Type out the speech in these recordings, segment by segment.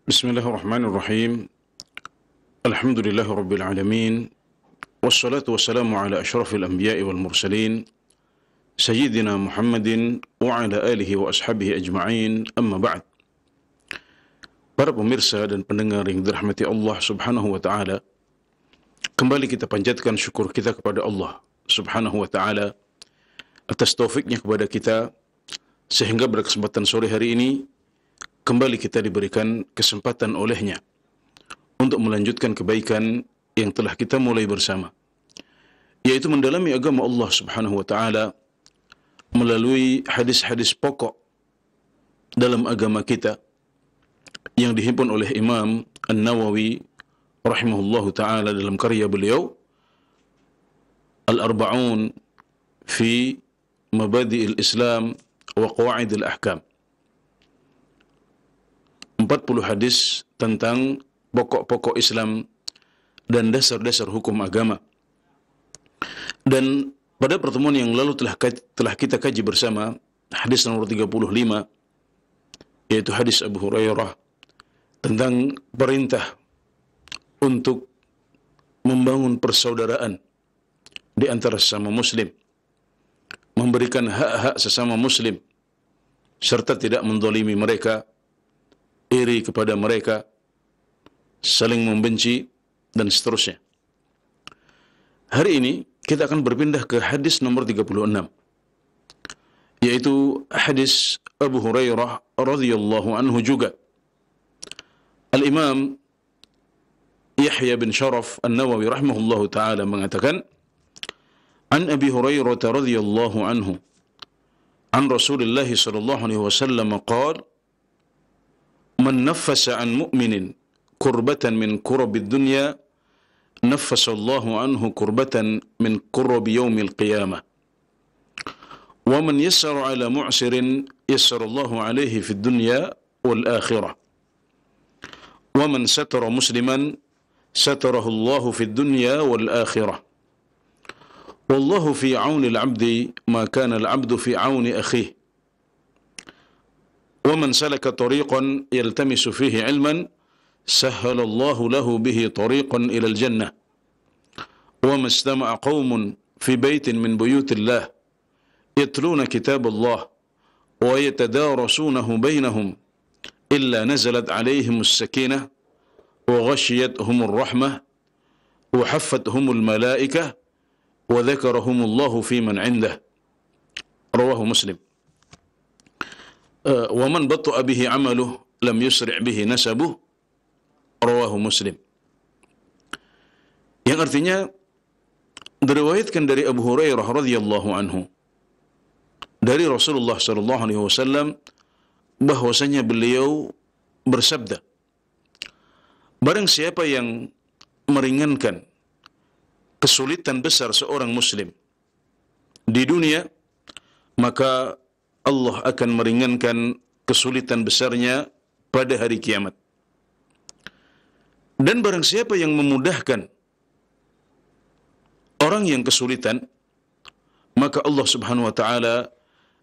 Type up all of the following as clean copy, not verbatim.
Bismillahirrahmanirrahim. Alhamdulillahi Rabbil Alamin. Wassalatu wassalamu ala ashrafil anbiya'i wal mursalin. Sayyidina Muhammadin wa ala alihi wa ashabihi ajma'in. Amma ba'd. Para pemirsa dan pendengar yang dirahmati Allah subhanahu wa ta'ala, kembali kita panjatkan syukur kita kepada Allah subhanahu wa ta'ala atas taufiknya kepada kita, sehingga pada kesempatan sore hari ini kembali kita diberikan kesempatan olehnya untuk melanjutkan kebaikan yang telah kita mulai bersama, yaitu mendalami agama Allah subhanahu wa ta'ala melalui hadis-hadis pokok dalam agama kita yang dihimpun oleh Imam An-Nawawi rahimahullahu ta'ala dalam karya beliau Al-Arba'un fi Mabadi'il Islam wa Qawa'idil Ahkam. 40 hadis tentang pokok-pokok Islam dan dasar-dasar hukum agama. Dan pada pertemuan yang lalu telah kita kaji bersama hadis nomor 35, yaitu hadis Abu Hurairah tentang perintah untuk membangun persaudaraan di antara sesama muslim, memberikan hak-hak sesama muslim, serta tidak menzalimi mereka, iri kepada mereka, saling membenci, dan seterusnya. Hari ini kita akan berpindah ke hadis nomor 36, yaitu hadis Abu Hurairah radhiyallahu anhu juga. Al-Imam Yahya bin Sharaf An-Nawawi rahimahullahu ta'ala mengatakan, An Abi Hurairah radhiyallahu anhu an Rasulullah sallallahu alaihi wasallam qala من نفس عن مؤمن كربة من كرب الدنيا نفس الله عنه كربة من كرب يوم القيامة ومن يسر على معسر يسر الله عليه في الدنيا والآخرة ومن ستر مسلما ستره الله في الدنيا والآخرة والله في عون العبد ما كان العبد في عون أخيه ومن سلك طريقا يلتمس فيه علما سهل الله له به طريقا إلى الجنة وما استمع قوم في بيت من بيوت الله يتلون كتاب الله ويتدارسونه بينهم إلا نزلت عليهم السكينة وغشيتهم الرحمة وحفتهم الملائكة وذكرهم الله في من عنده رواه مسلم. ومن بطأ به عمله لم يسرع به نسبه rawahu Muslim. Yang artinya diriwayatkan dari Abu Hurairah radhiyallahu anhu dari Rasulullah sallallahu alaihi wasallam bahwasanya beliau bersabda, barang siapa yang meringankan kesulitan besar seorang muslim di dunia, maka Allah akan meringankan kesulitan besarnya pada hari kiamat. Dan barang siapa yang memudahkan orang yang kesulitan, maka Allah subhanahu wa ta'ala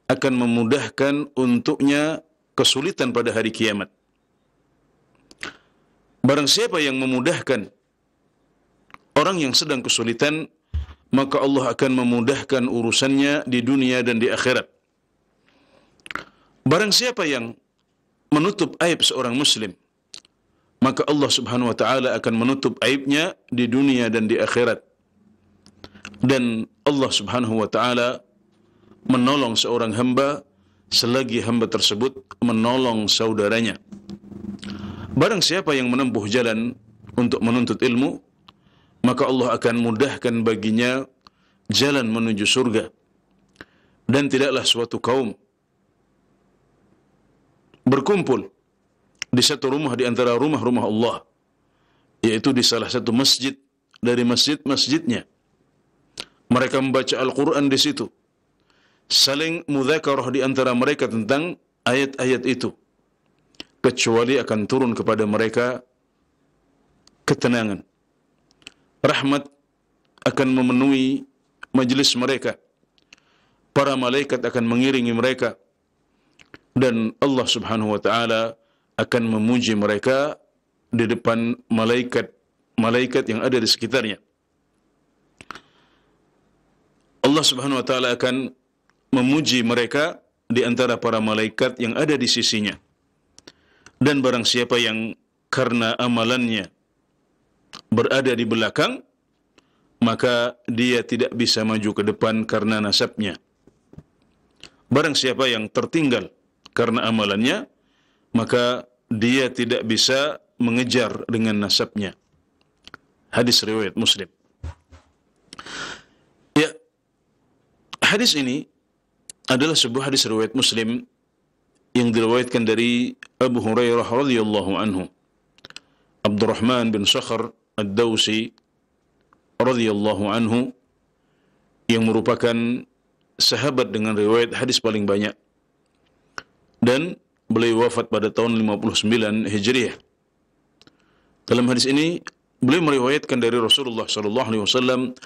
akan memudahkan untuknya kesulitan pada hari kiamat. Barang siapa yang memudahkan orang yang sedang kesulitan, maka Allah akan memudahkan urusannya di dunia dan di akhirat. Barang siapa yang menutup aib seorang muslim, maka Allah subhanahu wa ta'ala akan menutup aibnya di dunia dan di akhirat. Dan Allah subhanahu wa ta'ala menolong seorang hamba selagi hamba tersebut menolong saudaranya. Barang siapa yang menempuh jalan untuk menuntut ilmu, maka Allah akan mudahkan baginya jalan menuju surga. Dan tidaklah suatu kaum berkumpul di satu rumah di antara rumah-rumah Allah, yaitu di salah satu masjid dari masjid-masjidnya. Mereka membaca Al-Quran di situ, saling mudzakarah di antara mereka tentang ayat-ayat itu, kecuali akan turun kepada mereka ketenangan. Rahmat akan memenuhi majlis mereka. Para malaikat akan mengiringi mereka. Dan Allah subhanahu wa ta'ala akan memuji mereka di depan malaikat yang ada di sekitarnya. Allah Subhanahu wa taala akan memuji mereka di antara para malaikat yang ada di sisinya. Dan barang siapa yang karena amalannya berada di belakang, maka dia tidak bisa maju ke depan karena nasabnya. Barang siapa yang tertinggal karena amalannya, maka dia tidak bisa mengejar dengan nasabnya. Hadis riwayat Muslim. Ya, hadis ini adalah sebuah hadis riwayat Muslim yang diriwayatkan dari Abu Hurairah radhiyallahu anhu. Abdurrahman bin Sakhr Ad-Dawsi radhiyallahu anhu, yang merupakan sahabat dengan riwayat hadis paling banyak, dan beliau wafat pada tahun 59 Hijriah. Dalam hadis ini beliau meriwayatkan dari Rasulullah sallallahu alaihi wasallam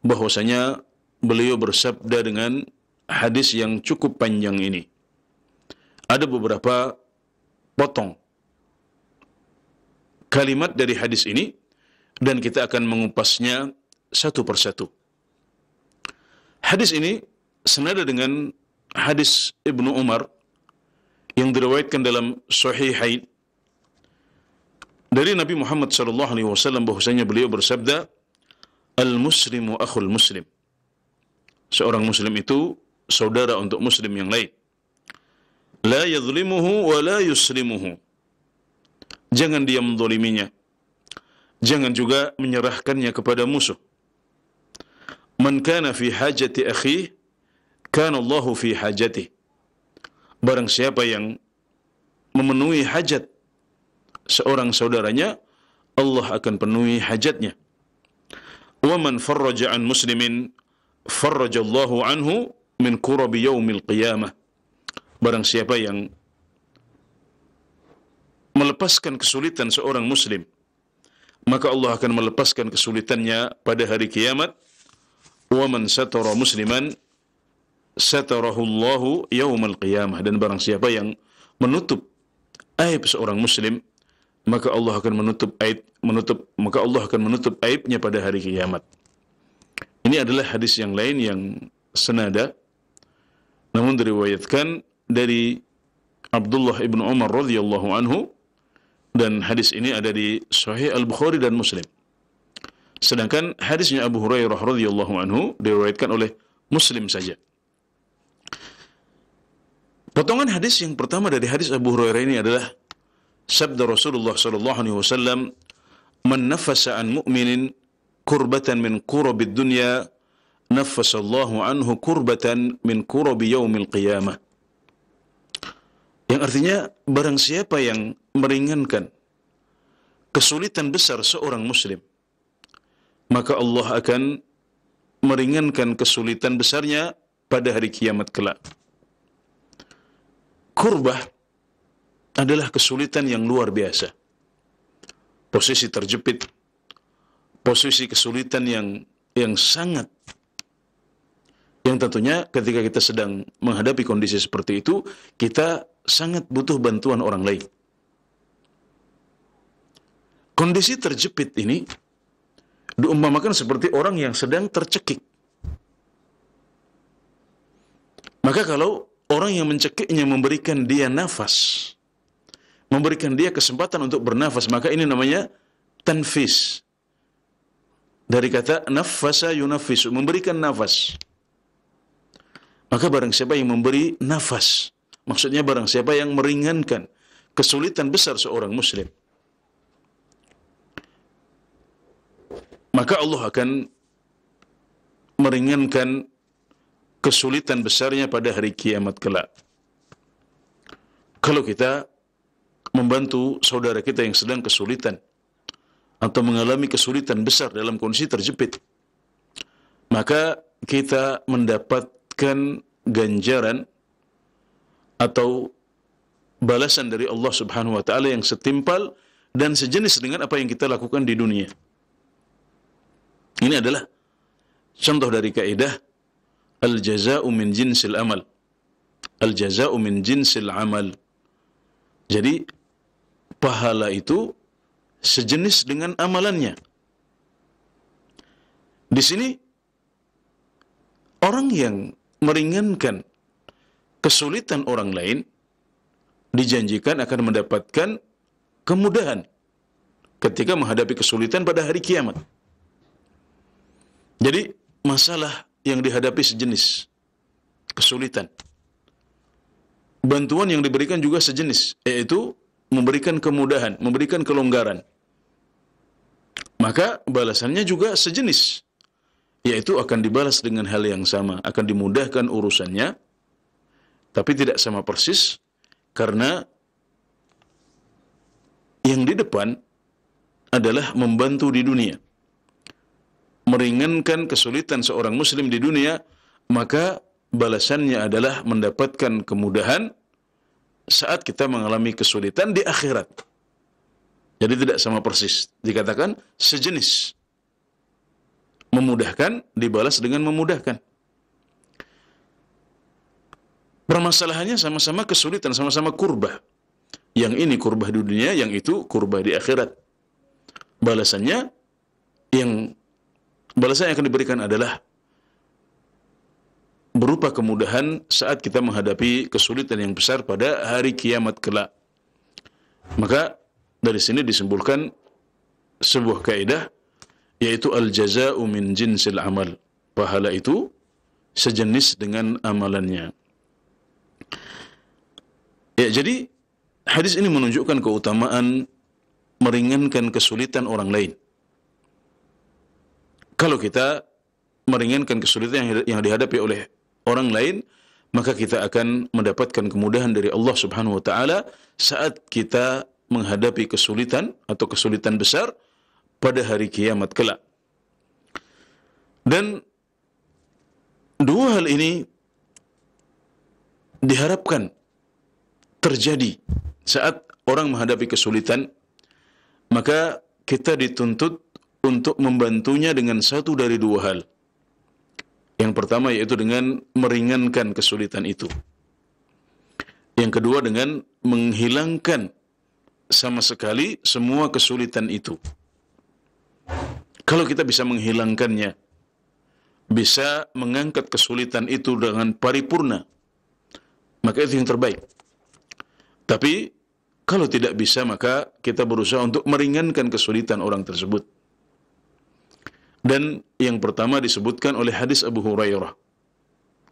bahwasanya beliau bersabda dengan hadis yang cukup panjang ini. Ada beberapa potong kalimat dari hadis ini dan kita akan mengupasnya satu persatu. Hadis ini senada dengan hadis Ibnu Umar yang diriwayatkan dalam Sahihain dari Nabi Muhammad sallallahu alaihi wasallam bahwasanya beliau bersabda, "Al-muslimu akhul muslim." Seorang muslim itu saudara untuk muslim yang lain. La yadhlimuhu wa la yuslimuhu. Jangan dia menzaliminya, jangan juga menyerahkannya kepada musuh. Man kana fi hajati akhihi, kana Allahu fi hajatihi. Barang siapa yang memenuhi hajat seorang saudaranya, Allah akan penuhi hajatnya. Wa man farraja an muslimin, farraja Allahu anhu min kurabi yaumil qiyamah. Barang siapa yang melepaskan kesulitan seorang muslim, maka Allah akan melepaskan kesulitannya pada hari kiamat. Wa man satara musliman, satarahu Allahu yaumal qiyamah. Dan barang siapa yang menutup aib seorang muslim, maka Allah akan menutup aibnya pada hari kiamat. Ini adalah hadis yang lain yang senada, namun diriwayatkan dari Abdullah ibn Umar radhiyallahu anhu, dan hadis ini ada di Sahih Al-Bukhari dan Muslim. Sedangkan hadisnya Abu Hurairah radhiyallahu anhu diriwayatkan oleh Muslim saja. Potongan hadis yang pertama dari hadis Abu Hurairah ini adalah sabda Rasulullah sallallahu alaihi wasallam, "Man nafasa an mu'minin kurbatan min kurabid dunya, nafasallahu anhu kurbatan min kurabi yaumil qiyamah." Yang artinya, barang siapa yang meringankan kesulitan besar seorang muslim, maka Allah akan meringankan kesulitan besarnya pada hari kiamat kelak. Kurbah adalah kesulitan yang luar biasa. Posisi terjepit, posisi kesulitan yang sangat, yang tentunya ketika kita sedang menghadapi kondisi seperti itu, kita sangat butuh bantuan orang lain. Kondisi terjepit ini diumpamakan seperti orang yang sedang tercekik. Maka kalau orang yang mencekiknya memberikan dia nafas, memberikan dia kesempatan untuk bernafas, maka ini namanya tanfis. Dari kata nafasa yunafisu, memberikan nafas. Maka barang siapa yang memberi nafas, maksudnya barang siapa yang meringankan kesulitan besar seorang muslim, maka Allah akan meringankan kesulitan besarnya pada hari kiamat kelak. Kalau kita membantu saudara kita yang sedang kesulitan atau mengalami kesulitan besar dalam kondisi terjepit, maka kita mendapatkan ganjaran atau balasan dari Allah Subhanahu wa taala yang setimpal dan sejenis dengan apa yang kita lakukan di dunia. Ini adalah contoh dari kaidah al-jaza'u min jinsil amal. Al-jaza'u min jinsil amal. Jadi pahala itu sejenis dengan amalannya. Di sini orang yang meringankan kesulitan orang lain dijanjikan akan mendapatkan kemudahan ketika menghadapi kesulitan pada hari kiamat. Jadi masalah yang dihadapi sejenis kesulitan. Bantuan yang diberikan juga sejenis, yaitu memberikan kemudahan, memberikan kelonggaran. Maka balasannya juga sejenis, yaitu akan dibalas dengan hal yang sama, akan dimudahkan urusannya, tapi tidak sama persis, karena yang di depan adalah membantu di dunia, meringankan kesulitan seorang muslim di dunia, maka balasannya adalah mendapatkan kemudahan saat kita mengalami kesulitan di akhirat. Jadi tidak sama persis, dikatakan sejenis. Memudahkan dibalas dengan memudahkan. Permasalahannya sama-sama kesulitan, sama-sama kurbah. Yang ini kurbah di dunia, yang itu kurbah di akhirat. Balasan yang akan diberikan adalah berupa kemudahan saat kita menghadapi kesulitan yang besar pada hari kiamat kelak. Maka dari sini disimpulkan sebuah kaidah, yaitu al-jaza'u min jinsil amal. Pahala itu sejenis dengan amalannya. Ya, jadi hadis ini menunjukkan keutamaan meringankan kesulitan orang lain. Kalau kita meringankan kesulitan yang dihadapi oleh orang lain, maka kita akan mendapatkan kemudahan dari Allah Subhanahu wa taala saat kita menghadapi kesulitan atau kesulitan besar pada hari kiamat kelak. Dan dua hal ini diharapkan terjadi saat orang menghadapi kesulitan, maka kita dituntut untuk membantunya dengan satu dari dua hal. Yang pertama yaitu dengan meringankan kesulitan itu. Yang kedua dengan menghilangkan sama sekali semua kesulitan itu. Kalau kita bisa menghilangkannya, bisa mengangkat kesulitan itu dengan paripurna, maka itu yang terbaik. Tapi kalau tidak bisa, maka kita berusaha untuk meringankan kesulitan orang tersebut. Dan yang pertama disebutkan oleh hadis Abu Hurairah,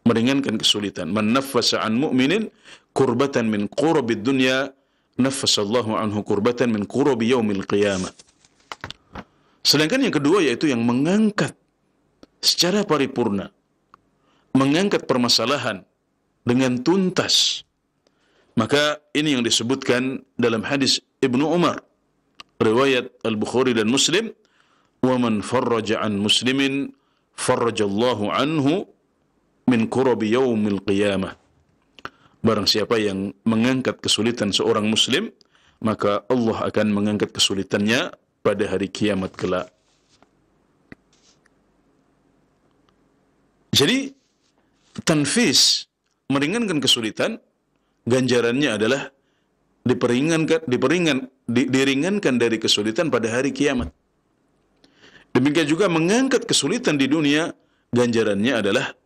meringankan kesulitan. Man naffasa an mu'minin kurbatan min qurabid dunya, naffasallahu anhu kurbatan min qurabi yaumil qiyamah. Sedangkan yang kedua yaitu yang mengangkat secara paripurna, mengangkat permasalahan dengan tuntas. Maka ini yang disebutkan dalam hadis Ibnu Umar, riwayat Al-Bukhari dan Muslim, وَمَنْ فَرَّجَ عَنْ مُسْلِمٍ فَرَّجَ اللَّهُ عَنْهُ مِنْ كُرَبِ يَوْمِ الْقِيَامَةِ. Barang siapa yang mengangkat kesulitan seorang muslim, maka Allah akan mengangkat kesulitannya pada hari kiamat kelak. Jadi tanfis, meringankan kesulitan, ganjarannya adalah diringankan dari kesulitan pada hari kiamat. Demikian juga mengangkat kesulitan di dunia, ganjarannya adalah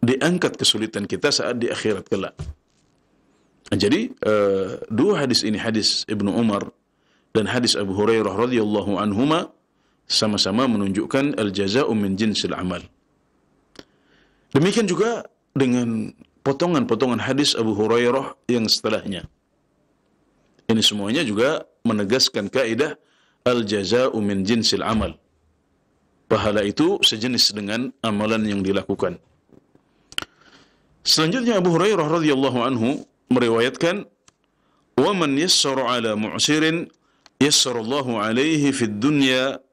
diangkat kesulitan kita saat di akhirat kelak. Jadi dua hadis ini, hadis Ibnu Umar dan hadis Abu Hurairah radhiyallahu anhuma, sama-sama menunjukkan al-jaza'u min jinsil amal. Demikian juga dengan potongan-potongan hadis Abu Hurairah yang setelahnya. Ini semuanya juga menegaskan kaidah al-jaza'u min jinsil amal. Pahala itu sejenis dengan amalan yang dilakukan. Selanjutnya Abu Hurairah radhiyallahu anhu meriwayatkan, "Wa man yassara 'ala mu'sirin yassarallahu 'alaihi fid dunya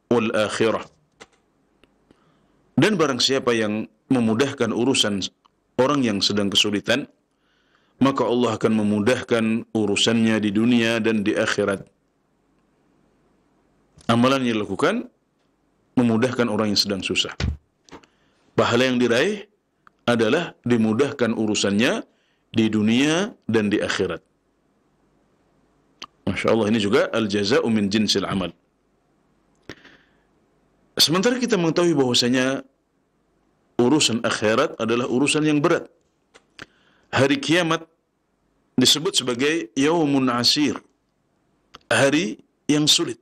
wal akhirah." Dan barang siapa yang memudahkan urusan orang yang sedang kesulitan, maka Allah akan memudahkan urusannya di dunia dan di akhirat. Amalan yang dilakukan memudahkan orang yang sedang susah. Pahala yang diraih adalah dimudahkan urusannya di dunia dan di akhirat. Masya Allah, ini juga al-jaza'u min jinsil amal. Sementara kita mengetahui bahwasanya urusan akhirat adalah urusan yang berat. Hari kiamat disebut sebagai yaumun asir, hari yang sulit.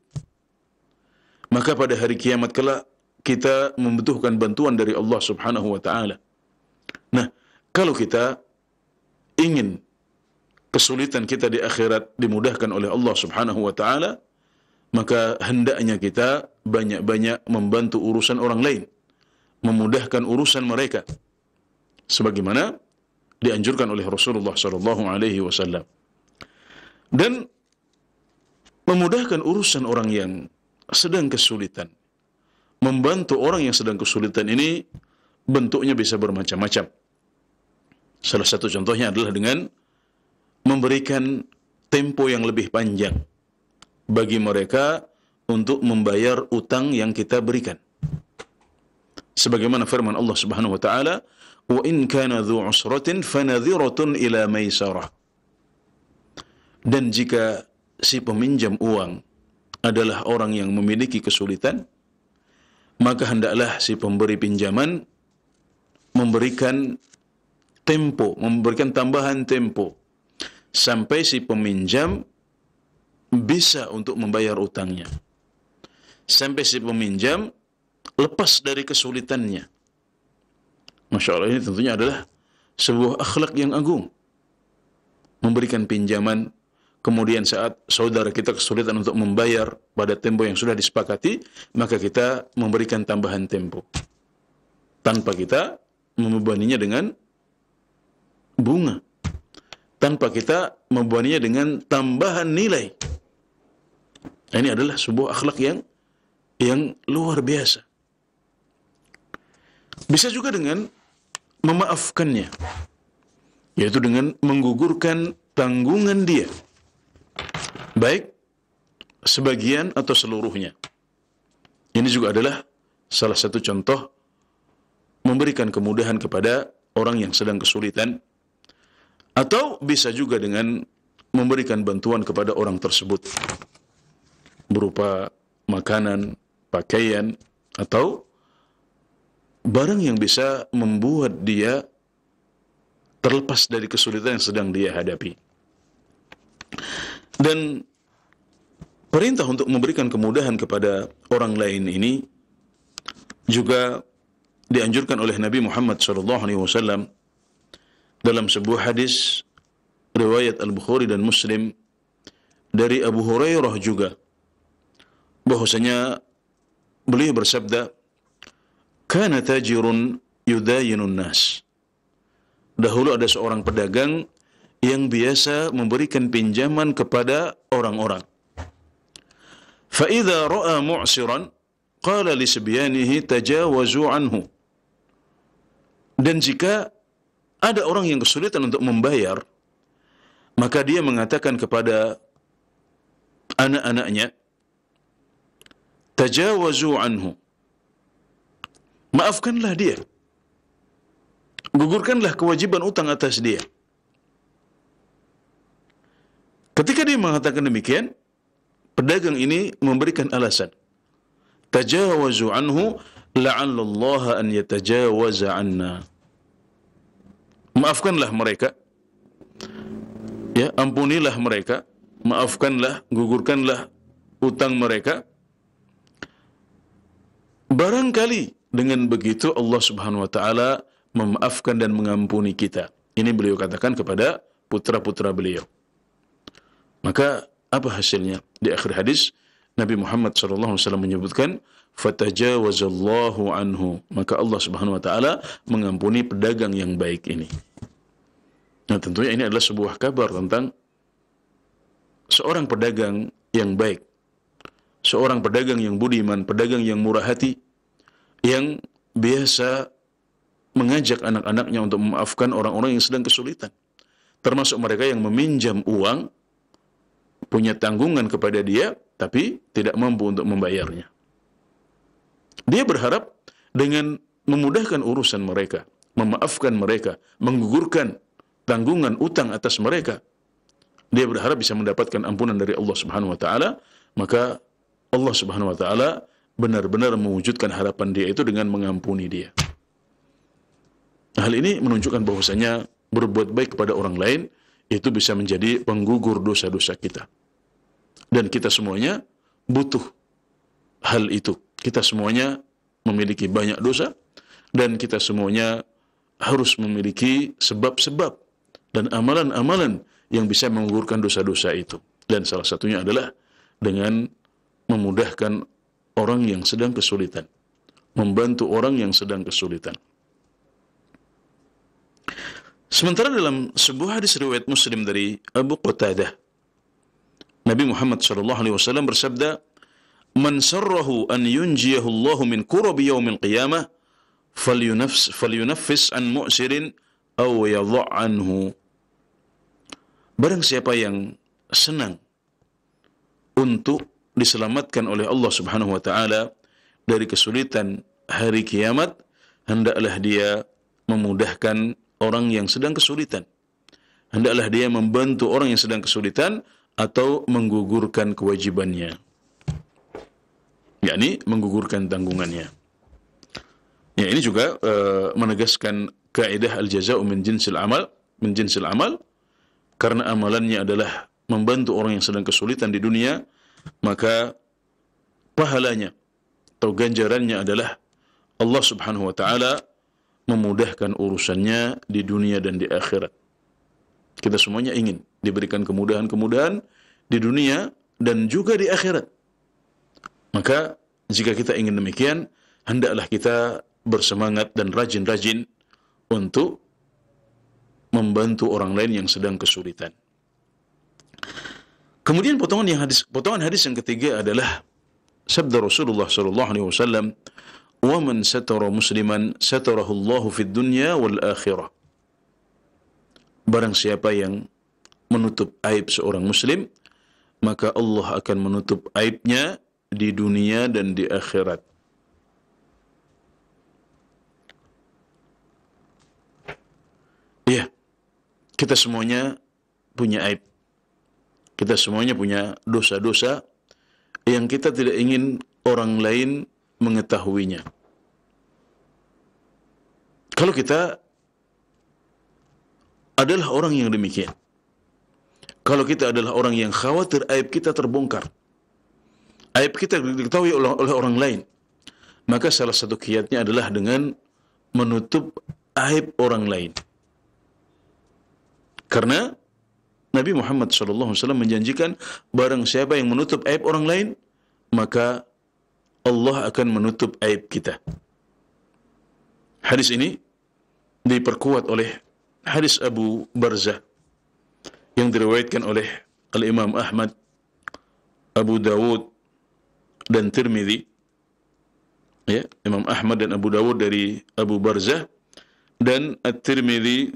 Maka pada hari kiamat kelak kita membutuhkan bantuan dari Allah Subhanahu wa taala. Nah, kalau kita ingin kesulitan kita di akhirat dimudahkan oleh Allah Subhanahu wa taala, maka hendaknya kita banyak-banyak membantu urusan orang lain, memudahkan urusan mereka, sebagaimana dianjurkan oleh Rasulullah sallallahu alaihi wasallam. Dan memudahkan urusan orang yang sedang kesulitan, membantu orang yang sedang kesulitan ini bentuknya bisa bermacam-macam. Salah satu contohnya adalah dengan memberikan tempo yang lebih panjang bagi mereka untuk membayar utang yang kita berikan. Sebagaimana firman Allah Subhanahu wa taala, "Wa in kana dzu usratin fanadhiratun ila maisarah." Dan jika si peminjam uang adalah orang yang memiliki kesulitan, maka hendaklah si pemberi pinjaman memberikan tempo, memberikan tambahan tempo sampai si peminjam bisa untuk membayar utangnya, sampai si peminjam lepas dari kesulitannya. Masya Allah, ini tentunya adalah sebuah akhlak yang agung. Memberikan pinjaman, kemudian saat saudara kita kesulitan untuk membayar pada tempo yang sudah disepakati, maka kita memberikan tambahan tempo, tanpa kita membebaninya dengan bunga, tanpa kita membebaninya dengan tambahan nilai. Ini adalah sebuah akhlak yang luar biasa. Bisa juga dengan memaafkannya, yaitu dengan menggugurkan tanggungan dia, baik sebagian atau seluruhnya. Ini juga adalah salah satu contoh memberikan kemudahan kepada orang yang sedang kesulitan, atau bisa juga dengan memberikan bantuan kepada orang tersebut berupa makanan, pakaian, atau barang yang bisa membuat dia terlepas dari kesulitan yang sedang dia hadapi. Dan perintah untuk memberikan kemudahan kepada orang lain ini juga dianjurkan oleh Nabi Muhammad SAW dalam sebuah hadis riwayat Al-Bukhari dan Muslim dari Abu Hurairah juga, bahwasanya beliau bersabda, "Kana tajirun yudayinun nas." Dahulu ada seorang pedagang yang biasa memberikan pinjaman kepada orang-orang. Fa idza ra'a mu'siran qala li sibyanihi tajawazu anhu. Dan jika ada orang yang kesulitan untuk membayar, maka dia mengatakan kepada anak-anaknya, tajawazu anhu, maafkanlah dia, gugurkanlah kewajiban utang atas dia. Ketika dia mengatakan demikian, pedagang ini memberikan alasan, tajawazu anhu la'allallaha an yatajawaza anna. Maafkanlah mereka, ya, ampunilah mereka, maafkanlah, gugurkanlah utang mereka. Barangkali dengan begitu Allah Subhanahu wa taala memaafkan dan mengampuni kita. Ini beliau katakan kepada putra-putra beliau. Maka apa hasilnya? Di akhir hadis Nabi Muhammad SAW menyebutkan, fatajawazallahu anhu, maka Allah Subhanahu wa taala mengampuni pedagang yang baik ini. Nah, tentunya ini adalah sebuah kabar tentang seorang pedagang yang baik, seorang pedagang yang budiman, pedagang yang murah hati, yang biasa mengajak anak-anaknya untuk memaafkan orang-orang yang sedang kesulitan, termasuk mereka yang meminjam uang, punya tanggungan kepada dia, tapi tidak mampu untuk membayarnya. Dia berharap dengan memudahkan urusan mereka, memaafkan mereka, menggugurkan tanggungan utang atas mereka, dia berharap bisa mendapatkan ampunan dari Allah Subhanahu wa taala, maka Allah Subhanahu wa taala benar-benar mewujudkan harapan dia itu dengan mengampuni dia. Hal ini menunjukkan bahwasanya berbuat baik kepada orang lain itu bisa menjadi penggugur dosa-dosa kita. Dan kita semuanya butuh hal itu. Kita semuanya memiliki banyak dosa dan kita semuanya harus memiliki sebab-sebab dan amalan-amalan yang bisa menggugurkan dosa-dosa itu. Dan salah satunya adalah dengan memudahkan orang yang sedang kesulitan, membantu orang yang sedang kesulitan. Sementara dalam sebuah hadis riwayat Muslim dari Abu Qatadah, Nabi Muhammad SAW bersabda, "Man sarrahu an yunjiyahu Allah min kurabi yaumil qiyamah, falyunaffis an mu'sirin aw yadha' anhu." Barang siapa yang senang untuk diselamatkan oleh Allah Subhanahu wa taala dari kesulitan hari kiamat, hendaklah dia memudahkan orang yang sedang kesulitan. Hendaklah dia membantu orang yang sedang kesulitan atau menggugurkan kewajibannya, yakni menggugurkan tanggungannya. Ya, ini juga menegaskan kaidah al-jaza'u min jinsil amal, karena amalannya adalah membantu orang yang sedang kesulitan di dunia, maka pahalanya atau ganjarannya adalah Allah Subhanahu wa taala memudahkan urusannya di dunia dan di akhirat. Kita semuanya ingin diberikan kemudahan-kemudahan di dunia dan juga di akhirat. Maka jika kita ingin demikian, hendaklah kita bersemangat dan rajin-rajin untuk membantu orang lain yang sedang kesulitan. Kemudian potongan hadis yang ketiga adalah sabda Rasulullah sallallahu alaihi wasallam, "Wa man satara musliman satarahu Allahu fid dunya wal akhirah." Barang siapa yang menutup aib seorang muslim, maka Allah akan menutup aibnya di dunia dan di akhirat. Iya, kita semuanya punya aib. Kita semuanya punya dosa-dosa yang kita tidak ingin orang lain mengetahuinya. Kalau kita adalah orang yang demikian, kalau kita adalah orang yang khawatir aib kita terbongkar, aib kita diketahui oleh orang lain, maka salah satu kiatnya adalah dengan menutup aib orang lain. Karena Nabi Muhammad SAW menjanjikan, barang siapa yang menutup aib orang lain, maka Allah akan menutup aib kita. Hadis ini diperkuat oleh hadis Abu Barzah yang diriwayatkan oleh Al-Imam Ahmad, Abu Dawud dan Tirmidzi. Ya, Imam Ahmad dan Abu Dawud dari Abu Barzah, dan At-Tirmidzi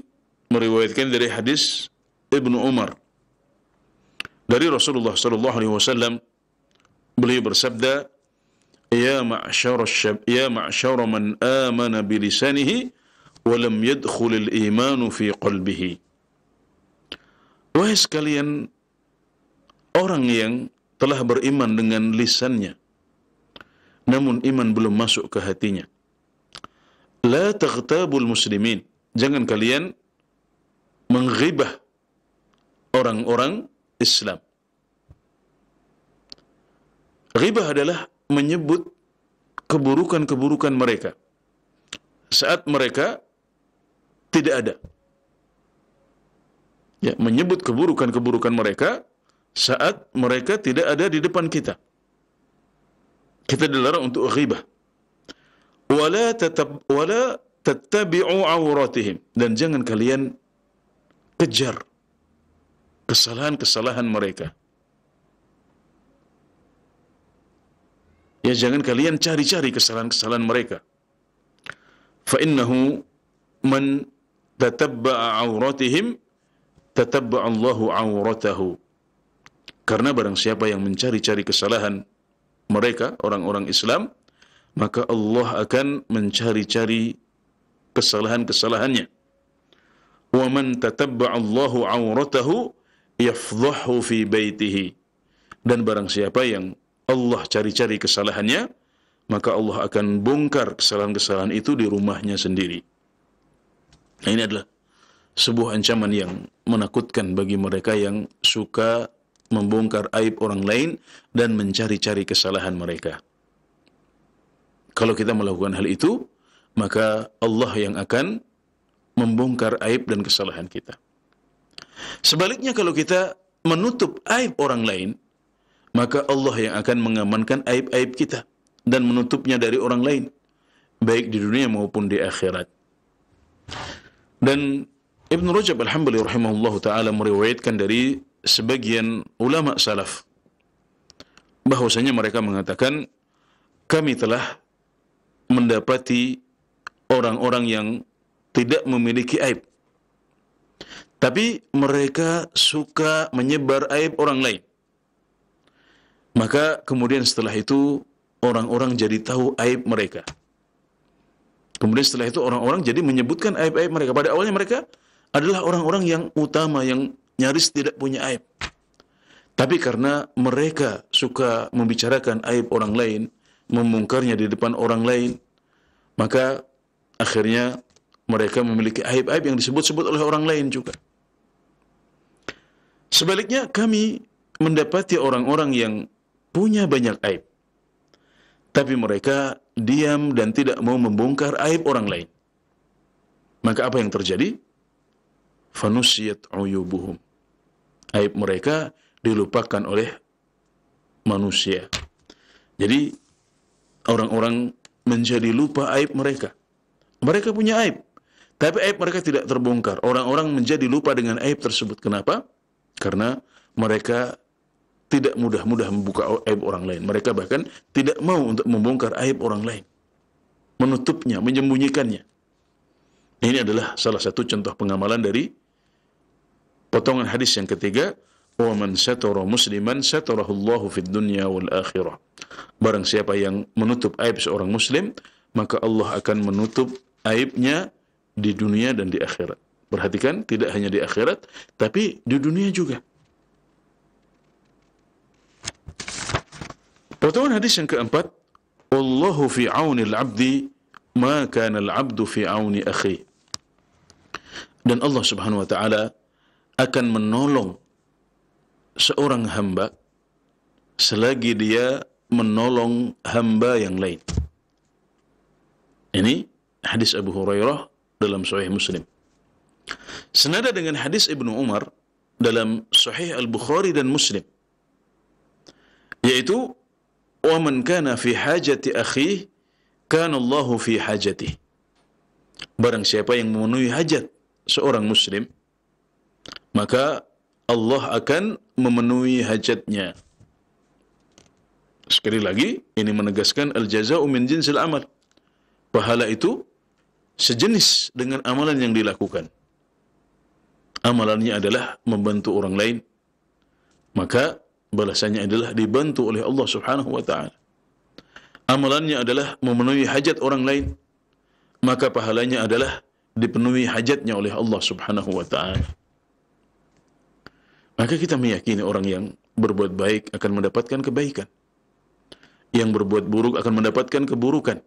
meriwayatkan dari hadis Ibnu Umar dari Rasulullah sallallahu alaihi wasallam. Beliau bersabda, "Ya ma'syara man amana bi lisanihi wa lam yadkhul al-iman fi qalbihi." Wahai sekalian orang yang telah beriman dengan lisannya, namun iman belum masuk ke hatinya. La taghtabul muslimin. Jangan kalian menghibah orang-orang Islam. Ghibah adalah menyebut keburukan-keburukan mereka saat mereka tidak ada. Ya, menyebut keburukan-keburukan mereka saat mereka tidak ada di depan kita. Kita dilarang untuk ghibah. Wala tattabi'u awratihim, dan jangan kalian kejar kesalahan-kesalahan mereka. Ya, jangan kalian cari-cari kesalahan-kesalahan mereka. Fa innahu man tatabba'a awratihim tatabba'a Allahu awratahu. Karena barang siapa yang mencari-cari kesalahan mereka, orang-orang Islam, maka Allah akan mencari-cari kesalahan-kesalahannya. Wa man tatabba'a Allahu awratahu yafdhahu fi baitihi, dan barang siapa yang Allah cari-cari kesalahannya, maka Allah akan bongkar kesalahan-kesalahan itu di rumahnya sendiri. Nah, ini adalah sebuah ancaman yang menakutkan bagi mereka yang suka membongkar aib orang lain dan mencari-cari kesalahan mereka. Kalau kita melakukan hal itu, maka Allah yang akan membongkar aib dan kesalahan kita. Sebaliknya, kalau kita menutup aib orang lain, maka Allah yang akan mengamankan aib-aib kita dan menutupnya dari orang lain, baik di dunia maupun di akhirat. Dan Ibn Rajab Al-Hambali rahimahullahu ta'ala meriwayatkan dari sebagian ulama salaf bahwasanya mereka mengatakan, kami telah mendapati orang-orang yang tidak memiliki aib, tapi mereka suka menyebar aib orang lain. Maka kemudian setelah itu orang-orang jadi tahu aib mereka. Kemudian setelah itu orang-orang jadi menyebutkan aib-aib mereka. Pada awalnya mereka adalah orang-orang yang utama, yang nyaris tidak punya aib. Tapi karena mereka suka membicarakan aib orang lain, membongkarnya di depan orang lain, maka akhirnya mereka memiliki aib-aib yang disebut-sebut oleh orang lain juga. Sebaliknya, kami mendapati orang-orang yang punya banyak aib, tapi mereka diam dan tidak mau membongkar aib orang lain. Maka apa yang terjadi? Fanusiyat uyubuhum. Aib mereka dilupakan oleh manusia. Jadi orang-orang menjadi lupa aib mereka. Mereka punya aib, tapi aib mereka tidak terbongkar. Orang-orang menjadi lupa dengan aib tersebut. Kenapa? Karena mereka tidak mudah-mudah membuka aib orang lain. Mereka bahkan tidak mau untuk membongkar aib orang lain, menutupnya, menyembunyikannya. Ini adalah salah satu contoh pengamalan dari potongan hadis yang ketiga, wa man satara musliman satarahu Allahu fid dunya wal akhirah. Barang siapa yang menutup aib seorang muslim, maka Allah akan menutup aibnya di dunia dan di akhirat. Perhatikan, tidak hanya di akhirat, tapi di dunia juga. Potongan hadis yang keempat, Wallahu fi auni al-abdi ma kana al-abdu fi auni akhi. Dan Allah Subhanahu wa taala akan menolong seorang hamba selagi dia menolong hamba yang lain. Ini hadis Abu Hurairah dalam Sahih Muslim. Senada dengan hadis Ibnu Umar dalam Sahih Al-Bukhari dan Muslim, yaitu wa man kana fi hajati akhihi kana Allahu fi hajatihi. Barang siapa yang memenuhi hajat seorang muslim, maka Allah akan memenuhi hajatnya. Sekali lagi, ini menegaskan al-jaza'u min jinsil amal. Pahala itu sejenis dengan amalan yang dilakukan. Amalannya adalah membantu orang lain, maka balasannya adalah dibantu oleh Allah Subhanahu wa ta'ala. Amalannya adalah memenuhi hajat orang lain, maka pahalanya adalah dipenuhi hajatnya oleh Allah Subhanahu wa ta'ala. Maka kita meyakini orang yang berbuat baik akan mendapatkan kebaikan, yang berbuat buruk akan mendapatkan keburukan.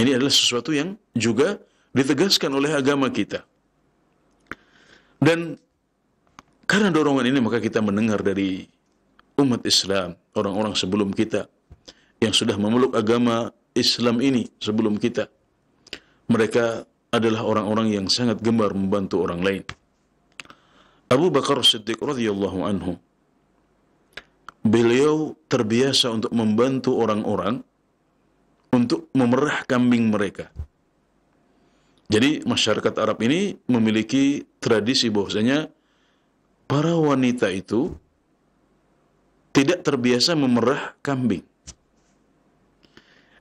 Ini adalah sesuatu yang juga ditegaskan oleh agama kita. Dan karena dorongan ini, maka kita mendengar dari umat Islam, orang-orang sebelum kita yang sudah memeluk agama Islam ini sebelum kita, mereka adalah orang-orang yang sangat gemar membantu orang lain. Abu Bakar Siddiq radhiyallahu anhu, beliau terbiasa untuk membantu orang-orang untuk memerah kambing mereka. Jadi masyarakat Arab ini memiliki tradisi bahwasanya para wanita itu tidak terbiasa memerah kambing.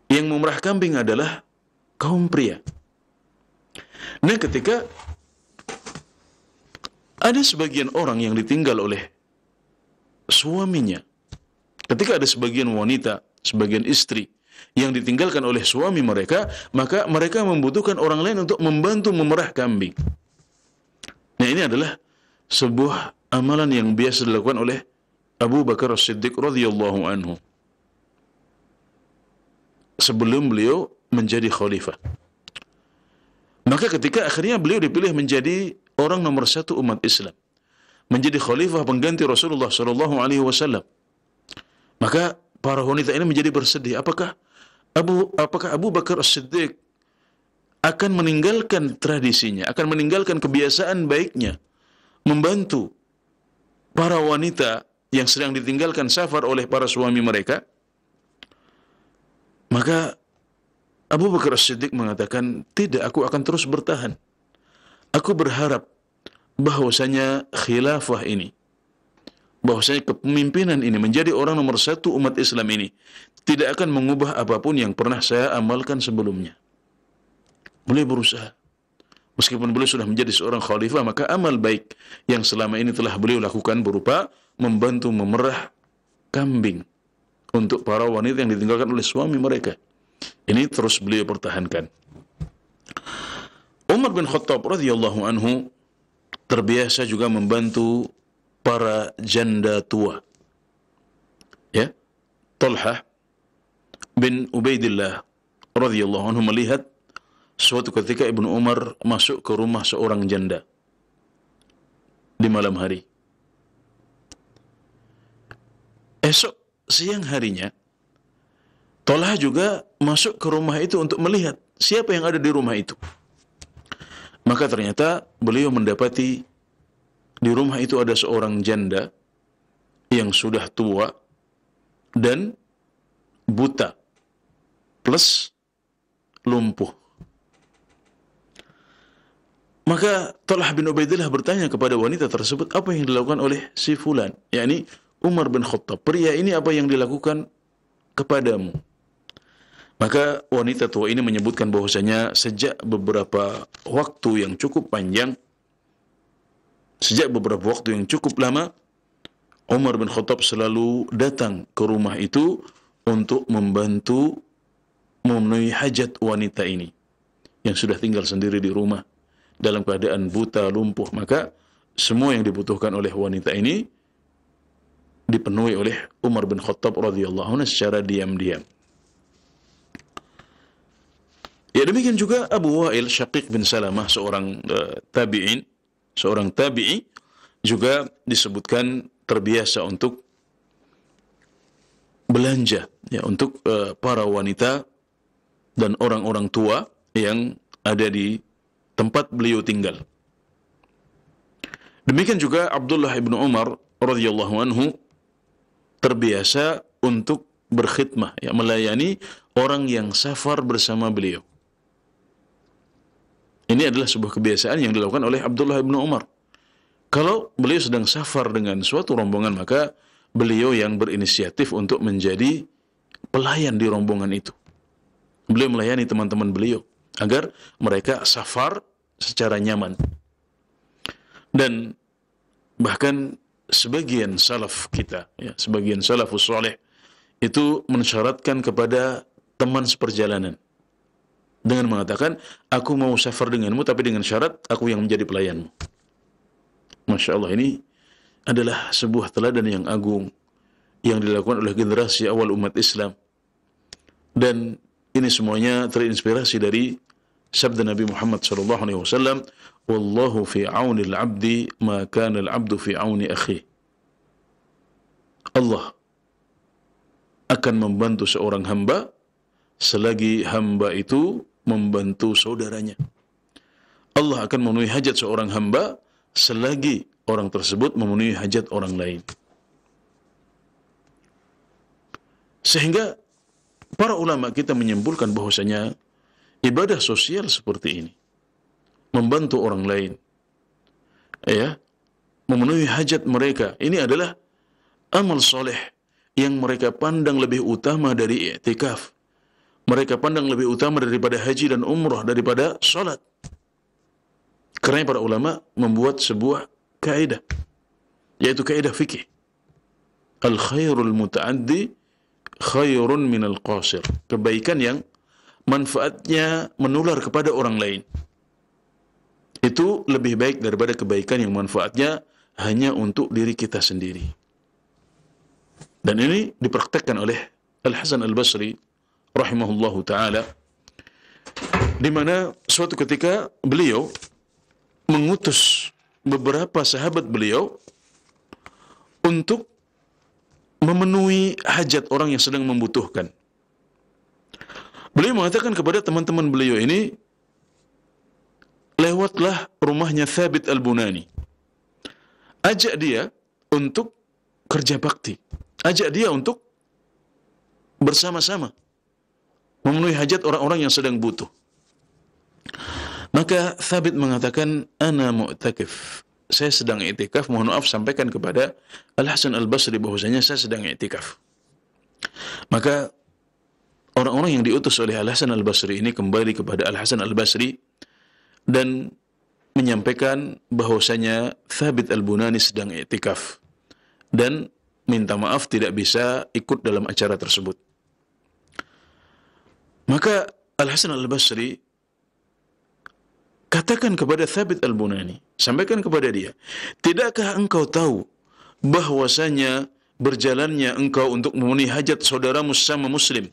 Yang memerah kambing adalah kaum pria. Nah, ketika ada sebagian orang yang ditinggal oleh suaminya, ketika ada sebagian wanita, sebagian istri yang ditinggalkan oleh suami mereka, maka mereka membutuhkan orang lain untuk membantu memerah kambing. Nah, ini adalah sebuah amalan yang biasa dilakukan oleh Abu Bakar As-Siddiq radhiyallahu anhu sebelum beliau menjadi khalifah. Maka ketika akhirnya beliau dipilih menjadi orang nomor satu umat Islam, menjadi khalifah pengganti Rasulullah sallallahu alaihi wasallam, maka para wanita ini menjadi bersedih. Apakah Abu Bakar As-Siddiq akan meninggalkan tradisinya, akan meninggalkan kebiasaan baiknya, membantu para wanita yang sedang ditinggalkan safar oleh para suami mereka? Maka Abu Bakar As-Siddiq mengatakan, tidak, aku akan terus bertahan. Aku berharap bahwasanya khilafah ini, bahwasanya kepemimpinan ini, menjadi orang nomor satu umat Islam ini, tidak akan mengubah apapun yang pernah saya amalkan sebelumnya. Beliau berusaha. Meskipun beliau sudah menjadi seorang khalifah, maka amal baik yang selama ini telah beliau lakukan berupa membantu memerah kambing untuk para wanita yang ditinggalkan oleh suami mereka, ini terus beliau pertahankan. Umar bin Khattab radhiyallahu anhu terbiasa juga membantu para janda tua. Ya, Talhah bin Ubaidillah radhiyallahu anhu melihat suatu ketika Ibnu Umar masuk ke rumah seorang janda di malam hari. Esok siang harinya, Talhah juga masuk ke rumah itu untuk melihat siapa yang ada di rumah itu. Maka ternyata beliau mendapati di rumah itu ada seorang janda yang sudah tua dan buta plus lumpuh. Maka Talhah bin Ubaidillah bertanya kepada wanita tersebut, apa yang dilakukan oleh si fulan, yakni Umar bin Khattab, pria ini apa yang dilakukan kepadamu? Maka wanita tua ini menyebutkan bahwasanya sejak beberapa waktu yang cukup panjang, sejak beberapa waktu yang cukup lama, Umar bin Khattab selalu datang ke rumah itu untuk membantu memenuhi hajat wanita ini yang sudah tinggal sendiri di rumah dalam keadaan buta, lumpuh. Maka semua yang dibutuhkan oleh wanita ini dipenuhi oleh Umar bin Khattab radhiyallahu anhu secara diam-diam. Ya, demikian juga Abu Wa'il Syaqiq bin Salamah, seorang seorang tabi'i, juga disebutkan terbiasa untuk belanja, ya, untuk para wanita dan orang-orang tua yang ada di tempat beliau tinggal. Demikian juga Abdullah ibn Umar radhiyallahu anhu terbiasa untuk berkhidmah, ya, melayani orang yang safar bersama beliau. Ini adalah sebuah kebiasaan yang dilakukan oleh Abdullah ibn Umar. Kalau beliau sedang safar dengan suatu rombongan, maka beliau yang berinisiatif untuk menjadi pelayan di rombongan itu. Beliau melayani teman-teman beliau agar mereka safar secara nyaman. Dan bahkan sebagian salaf kita, ya, sebagian salafus saleh itu mensyaratkan kepada teman seperjalanan dengan mengatakan, aku mau safar denganmu tapi dengan syarat aku yang menjadi pelayanmu. Masya Allah, ini adalah sebuah teladan yang agung yang dilakukan oleh generasi awal umat Islam. Dan ini semuanya terinspirasi dari sabda Nabi Muhammad SAW, wallahu fi auni al-abdi ma kana al-abdu fi auni akhi. Allah akan membantu seorang hamba selagi hamba itu membantu saudaranya. Allah akan memenuhi hajat seorang hamba selagi orang tersebut memenuhi hajat orang lain. Sehingga para ulama kita menyimpulkan bahwasanya ibadah sosial seperti ini, membantu orang lain, ya, memenuhi hajat mereka, ini adalah amal soleh yang mereka pandang lebih utama dari i'tikaf. Mereka pandang lebih utama daripada haji dan umrah, daripada salat. Karena para ulama membuat sebuah kaidah, yaitu kaidah fikih. Al-khairul muta'addi khairun minal qasir. Kebaikan yang manfaatnya menular kepada orang lain itu lebih baik daripada kebaikan yang manfaatnya hanya untuk diri kita sendiri. Dan ini dipraktekkan oleh Al-Hasan Al-Basri rahimahullahu taala, di mana suatu ketika beliau mengutus beberapa sahabat beliau untuk memenuhi hajat orang yang sedang membutuhkan. Beliau mengatakan kepada teman-teman beliau ini, lewatlah rumahnya Thabit Al-Bunani. Ajak dia untuk kerja bakti. Ajak dia untuk bersama-sama memenuhi hajat orang-orang yang sedang butuh. Maka Thabit mengatakan, ana mu'takif. Saya sedang i'tikaf. Mohon maaf, sampaikan kepada Al-Hasan Al-Basri bahwasanya saya sedang i'tikaf. Maka orang-orang yang diutus oleh Al-Hasan Al-Basri ini kembali kepada Al-Hasan Al-Basri dan menyampaikan bahwasanya Thabit Al-Bunani sedang i'tikaf dan minta maaf tidak bisa ikut dalam acara tersebut. Maka Al-Hasan Al-Basri katakan kepada Thabit Al-Bunani, sampaikan kepada dia, tidakkah engkau tahu bahwasanya berjalannya engkau untuk memenuhi hajat saudaramu sesama muslim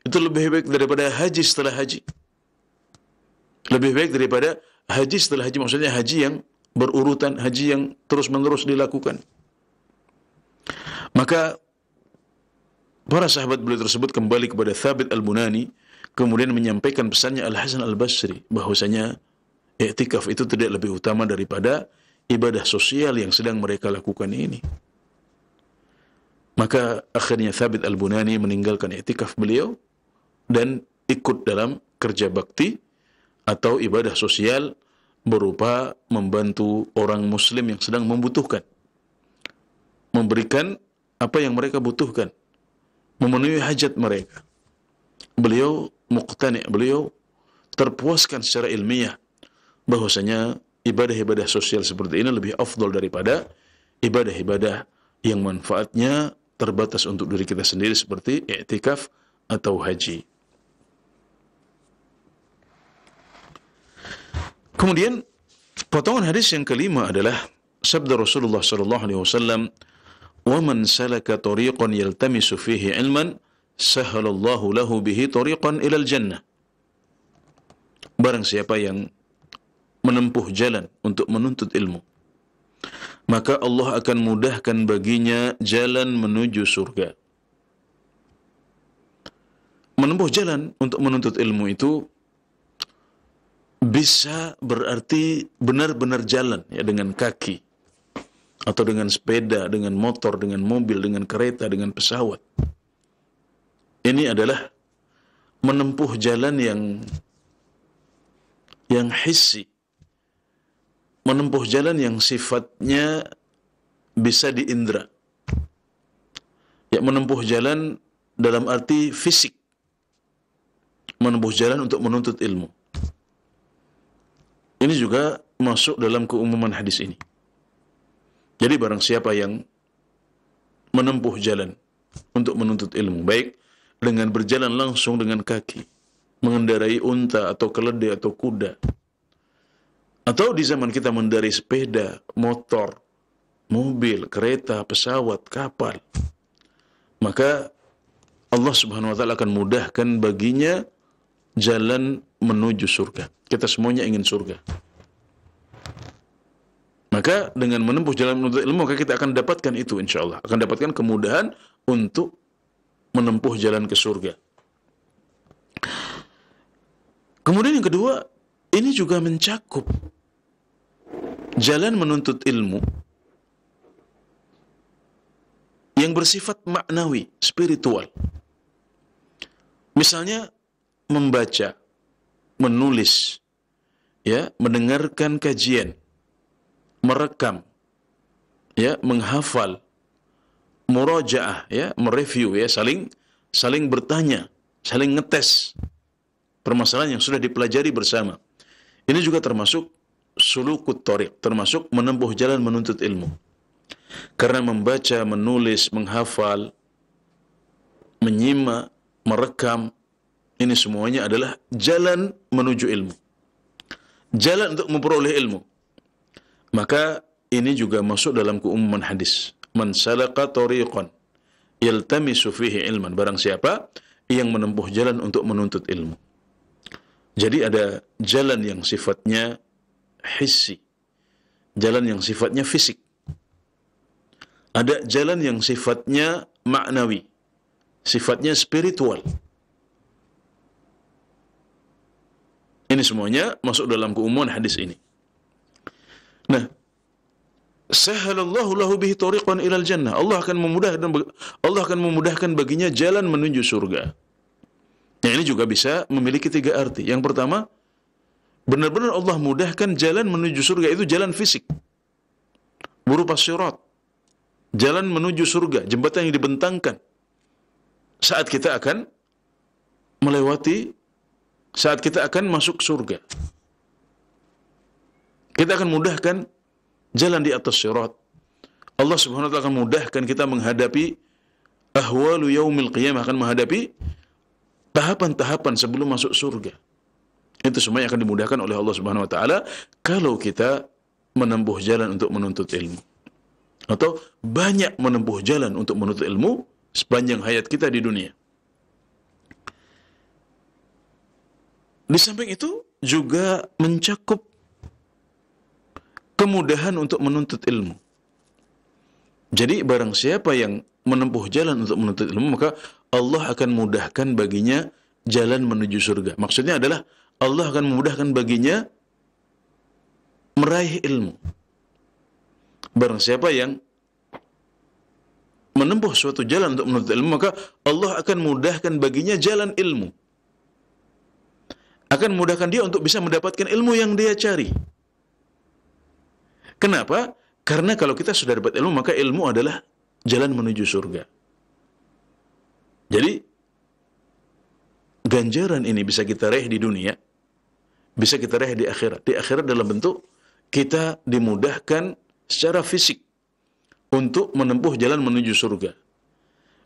itu lebih baik daripada haji setelah haji? Lebih baik daripada haji setelah haji, maksudnya haji yang berurutan, haji yang terus-menerus dilakukan. Maka para sahabat beliau tersebut kembali kepada Thabit Al-Bunani, kemudian menyampaikan pesannya Al-Hasan Al-Basri bahwasanya i'tikaf itu tidak lebih utama daripada ibadah sosial yang sedang mereka lakukan ini. Maka akhirnya Thabit Al-Bunani meninggalkan i'tikaf beliau dan ikut dalam kerja bakti atau ibadah sosial berupa membantu orang muslim yang sedang membutuhkan, memberikan apa yang mereka butuhkan, memenuhi hajat mereka. Beliau muqtani', beliau terpuaskan secara ilmiah bahwasanya ibadah-ibadah sosial seperti ini lebih afdal daripada ibadah-ibadah yang manfaatnya terbatas untuk diri kita sendiri seperti i'tikaf atau haji. Kemudian potongan hadis yang kelima adalah sabda Rasulullah sallallahu alaihi wasallam, "Wa man salaka tariqan yaltamisu fihi ilman, sahhalallahu lahu bihi tariqan ilal jannah." Barang siapa yang menempuh jalan untuk menuntut ilmu, maka Allah akan mudahkan baginya jalan menuju surga. Menempuh jalan untuk menuntut ilmu itu bisa berarti benar-benar jalan ya, dengan kaki atau dengan sepeda, dengan motor, dengan mobil, dengan kereta, dengan pesawat. Ini adalah menempuh jalan yang hissi, menempuh jalan yang sifatnya bisa diindra. Ya, menempuh jalan dalam arti fisik, menempuh jalan untuk menuntut ilmu. Ini juga masuk dalam keumuman hadis ini. Jadi barang siapa yang menempuh jalan untuk menuntut ilmu, baik dengan berjalan langsung dengan kaki, mengendarai unta atau keledai atau kuda, atau di zaman kita mengendarai sepeda, motor, mobil, kereta, pesawat, kapal, maka Allah Subhanahu wa taala akan mudahkan baginya jalan menuju surga. Kita semuanya ingin surga. Maka dengan menempuh jalan menuntut ilmu, maka kita akan dapatkan itu insyaallah. Akan dapatkan kemudahan untuk menempuh jalan ke surga. Kemudian yang kedua, ini juga mencakup jalan menuntut ilmu yang bersifat maknawi, spiritual. Misalnya membaca, menulis, ya, mendengarkan kajian, merekam, ya, menghafal, murajaah, ya, mereview, ya, saling bertanya, saling ngetes permasalahan yang sudah dipelajari bersama. Ini juga termasuk sulukut thariq, termasuk menempuh jalan menuntut ilmu. Karena membaca, menulis, menghafal, menyimak, merekam, ini semuanya adalah jalan menuju ilmu, jalan untuk memperoleh ilmu. Maka ini juga masuk dalam keumuman hadis. Man salaka tariqan yaltamisu fihi ilman. Barang siapa yang menempuh jalan untuk menuntut ilmu. Jadi ada jalan yang sifatnya hissi, jalan yang sifatnya fisik. Ada jalan yang sifatnya maknawi, sifatnya spiritual. Ini semuanya masuk dalam keumuman hadis ini. Nah, sahalallahu lahu bihi tariqan ilal jannah. Allah akan memudahkan baginya jalan menuju surga. Nah, ini juga bisa memiliki tiga arti. Yang pertama, benar-benar Allah mudahkan jalan menuju surga, itu jalan fisik, berupa sirat, jalan menuju surga, jembatan yang dibentangkan saat kita akan melewati, saat kita akan masuk surga. Kita akan mudahkan jalan di atas sirat. Allah Subhanahu wa taala akan mudahkan kita menghadapi ahwalu yaumil qiyamah, akan menghadapi tahapan-tahapan sebelum masuk surga. Itu semua akan dimudahkan oleh Allah Subhanahu wa taala kalau kita menempuh jalan untuk menuntut ilmu. Atau banyak menempuh jalan untuk menuntut ilmu sepanjang hayat kita di dunia. Di samping itu juga mencakup kemudahan untuk menuntut ilmu. Jadi barang siapa yang menempuh jalan untuk menuntut ilmu, maka Allah akan mudahkan baginya jalan menuju surga. Maksudnya adalah Allah akan memudahkan baginya meraih ilmu. Barang siapa yang menempuh suatu jalan untuk menuntut ilmu, maka Allah akan mudahkan baginya jalan ilmu. Akan memudahkan dia untuk bisa mendapatkan ilmu yang dia cari. Kenapa? Karena kalau kita sudah dapat ilmu, maka ilmu adalah jalan menuju surga. Jadi, ganjaran ini bisa kita raih di dunia, bisa kita raih di akhirat. Di akhirat dalam bentuk kita dimudahkan secara fisik untuk menempuh jalan menuju surga.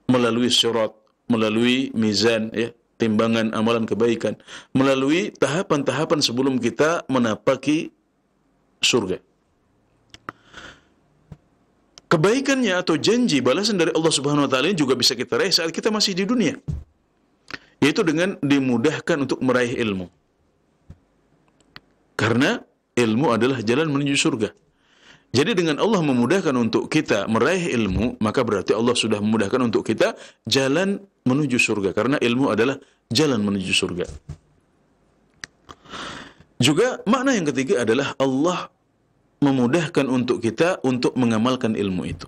Melalui sirat, melalui mizan, ya, timbangan amalan kebaikan, melalui tahapan-tahapan sebelum kita menapaki surga. Kebaikannya atau janji balasan dari Allah Subhanahu wa taala juga bisa kita raih saat kita masih di dunia. Yaitu dengan dimudahkan untuk meraih ilmu. Karena ilmu adalah jalan menuju surga. Jadi dengan Allah memudahkan untuk kita meraih ilmu, maka berarti Allah sudah memudahkan untuk kita jalan menuju surga. Karena ilmu adalah jalan menuju surga. Juga makna yang ketiga adalah Allah memudahkan untuk kita untuk mengamalkan ilmu itu.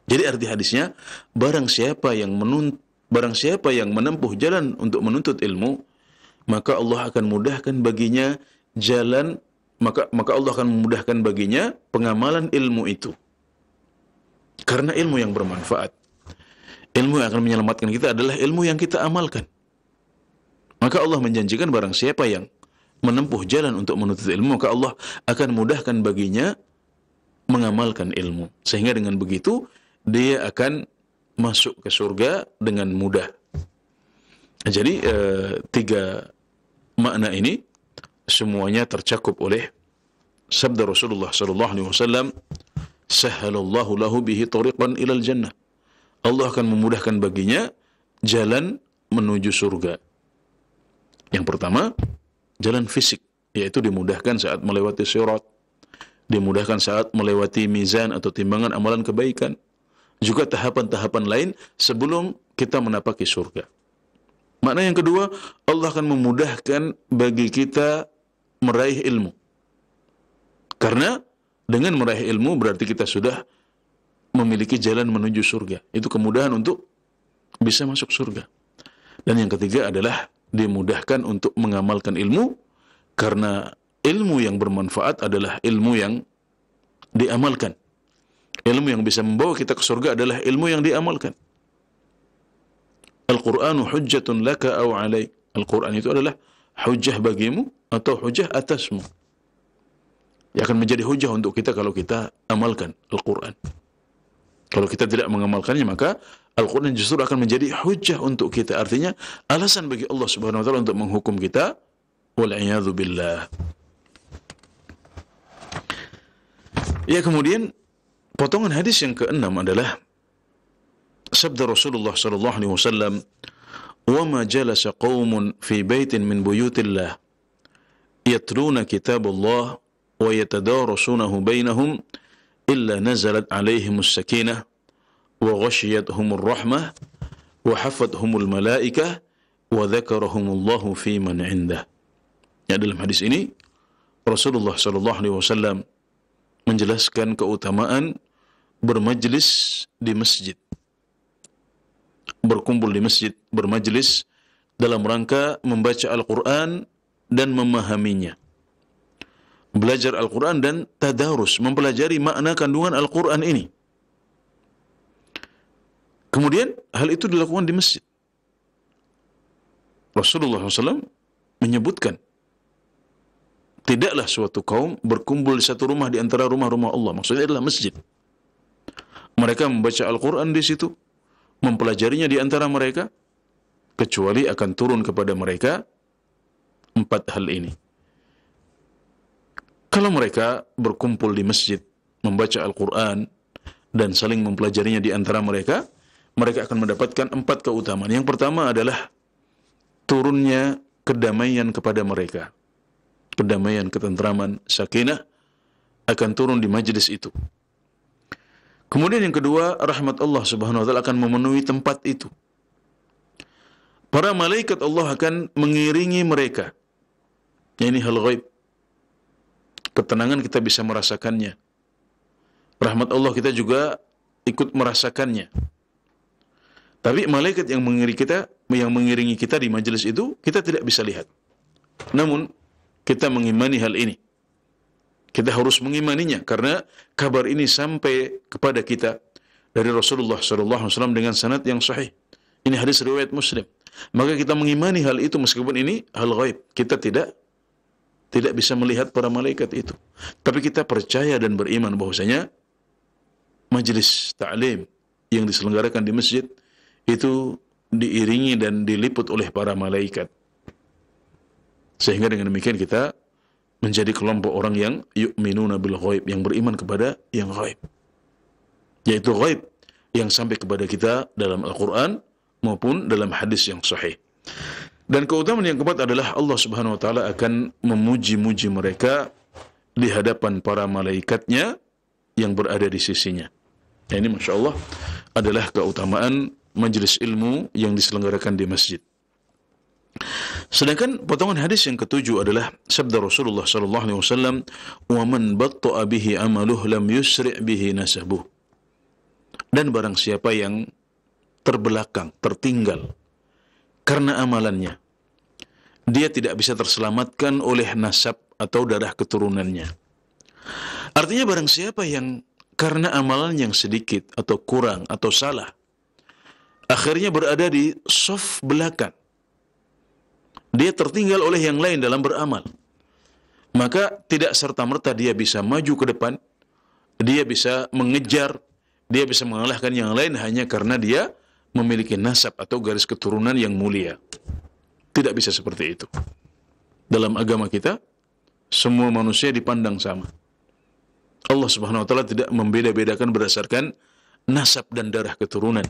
Jadi arti hadisnya, barang siapa yang menempuh jalan untuk menuntut ilmu, maka Allah akan mudahkan baginya jalan, maka Allah akan memudahkan baginya pengamalan ilmu itu. Karena ilmu yang bermanfaat, ilmu yang akan menyelamatkan kita adalah ilmu yang kita amalkan. Maka Allah menjanjikan barang siapa yang menempuh jalan untuk menuntut ilmu, maka Allah akan mudahkan baginya mengamalkan ilmu. Sehingga dengan begitu, dia akan masuk ke surga dengan mudah. Jadi, tiga makna ini semuanya tercakup oleh sabda Rasulullah SAW, sahalallahu lahu bihi tariqan ilal jannah. Allah akan memudahkan baginya jalan menuju surga. Yang pertama, jalan fisik, yaitu dimudahkan saat melewati sirat, dimudahkan saat melewati mizan atau timbangan amalan kebaikan, juga tahapan-tahapan lain sebelum kita menapaki surga. Makna yang kedua, Allah akan memudahkan bagi kita meraih ilmu. Karena dengan meraih ilmu berarti kita sudah memiliki jalan menuju surga. Itu kemudahan untuk bisa masuk surga. Dan yang ketiga adalah dimudahkan untuk mengamalkan ilmu, karena ilmu yang bermanfaat adalah ilmu yang diamalkan. Ilmu yang bisa membawa kita ke surga adalah ilmu yang diamalkan. Al-Qur'anu hujjatun laka aw alaik. Al-Qur'an itu adalah hujjah bagimu atau hujjah atasmu. Yang akan menjadi hujjah untuk kita kalau kita amalkan Al-Qur'an. Kalau kita tidak mengamalkannya, maka Al-Quran justru akan menjadi hujjah untuk kita. Artinya, alasan bagi Allah Subhanahu wa taala untuk menghukum kita. Wal'iyadzu billah. Ya, kemudian potongan hadis yang keenam adalah sabda Rasulullah sallallahu alaihi wasallam, "Wa ma jalasa qaumun fi baitin min buyutillah yatluna kitabullah wa yatadarasunahu bainahum illa nazalat alaihimus sakinah wa ghashiyatuhumur rahmah wa hafathumul malaikah wa dzakarahumullahu fi man 'indah." Ya, dalam hadis ini Rasulullah sallallahu alaihi wasallam menjelaskan keutamaan bermajlis di masjid, berkumpul di masjid, bermajlis dalam rangka membaca Al-Quran dan memahaminya, belajar Al-Quran dan tadarus, mempelajari makna kandungan Al-Quran ini. Kemudian hal itu dilakukan di masjid. Rasulullah SAW menyebutkan, tidaklah suatu kaum berkumpul di satu rumah di antara rumah-rumah Allah, maksudnya adalah masjid. Mereka membaca Al-Quran di situ, mempelajarinya di antara mereka, kecuali akan turun kepada mereka 4 hal ini. Kalau mereka berkumpul di masjid, membaca Al-Quran, dan saling mempelajarinya di antara mereka, mereka akan mendapatkan 4 keutamaan. Yang pertama adalah turunnya kedamaian kepada mereka. Kedamaian, ketentraman, sakinah akan turun di majlis itu. Kemudian yang kedua, rahmat Allah Subhanahu wa taala akan memenuhi tempat itu. Para malaikat Allah akan mengiringi mereka. Ini hal ghaib. Ketenangan kita bisa merasakannya. Rahmat Allah kita juga ikut merasakannya. Tapi malaikat yang mengiringi kita di majelis itu, kita tidak bisa lihat. Namun kita mengimani hal ini. Kita harus mengimaninya karena kabar ini sampai kepada kita dari Rasulullah SAW dengan sanad yang sahih. Ini hadis riwayat Muslim. Maka kita mengimani hal itu meskipun ini hal ghaib. Kita tidak bisa melihat para malaikat itu. Tapi kita percaya dan beriman bahwasanya majelis ta'lim yang diselenggarakan di masjid itu diiringi dan diliput oleh para malaikat. Sehingga dengan demikian kita menjadi kelompok orang yang yu'minuna bil ghaib, yang beriman kepada yang ghaib. Yaitu ghaib yang sampai kepada kita dalam Al-Quran maupun dalam hadis yang sahih. Dan keutamaan yang keempat adalah Allah Subhanahu wa taala akan memuji-muji mereka di hadapan para malaikatnya yang berada di sisinya. Ya, ini Masya Allah adalah keutamaan majelis ilmu yang diselenggarakan di masjid. Sedangkan potongan hadis yang ketujuh adalah sabda Rasulullah sallallahu alaihi wasallam, "Wa man batta'a bihi amaluhu lam yusri' bihi nasabuh." Dan barang siapa yang terbelakang, tertinggal karena amalannya, dia tidak bisa terselamatkan oleh nasab atau darah keturunannya. Artinya barang siapa yang karena amalan yang sedikit atau kurang atau salah, akhirnya berada di saf belakang, dia tertinggal oleh yang lain dalam beramal, maka tidak serta-merta dia bisa maju ke depan, dia bisa mengejar, dia bisa mengalahkan yang lain hanya karena dia memiliki nasab atau garis keturunan yang mulia. Tidak bisa seperti itu. Dalam agama kita, semua manusia dipandang sama. Allah Subhanahu wa taala tidak membeda-bedakan berdasarkan nasab dan darah keturunan.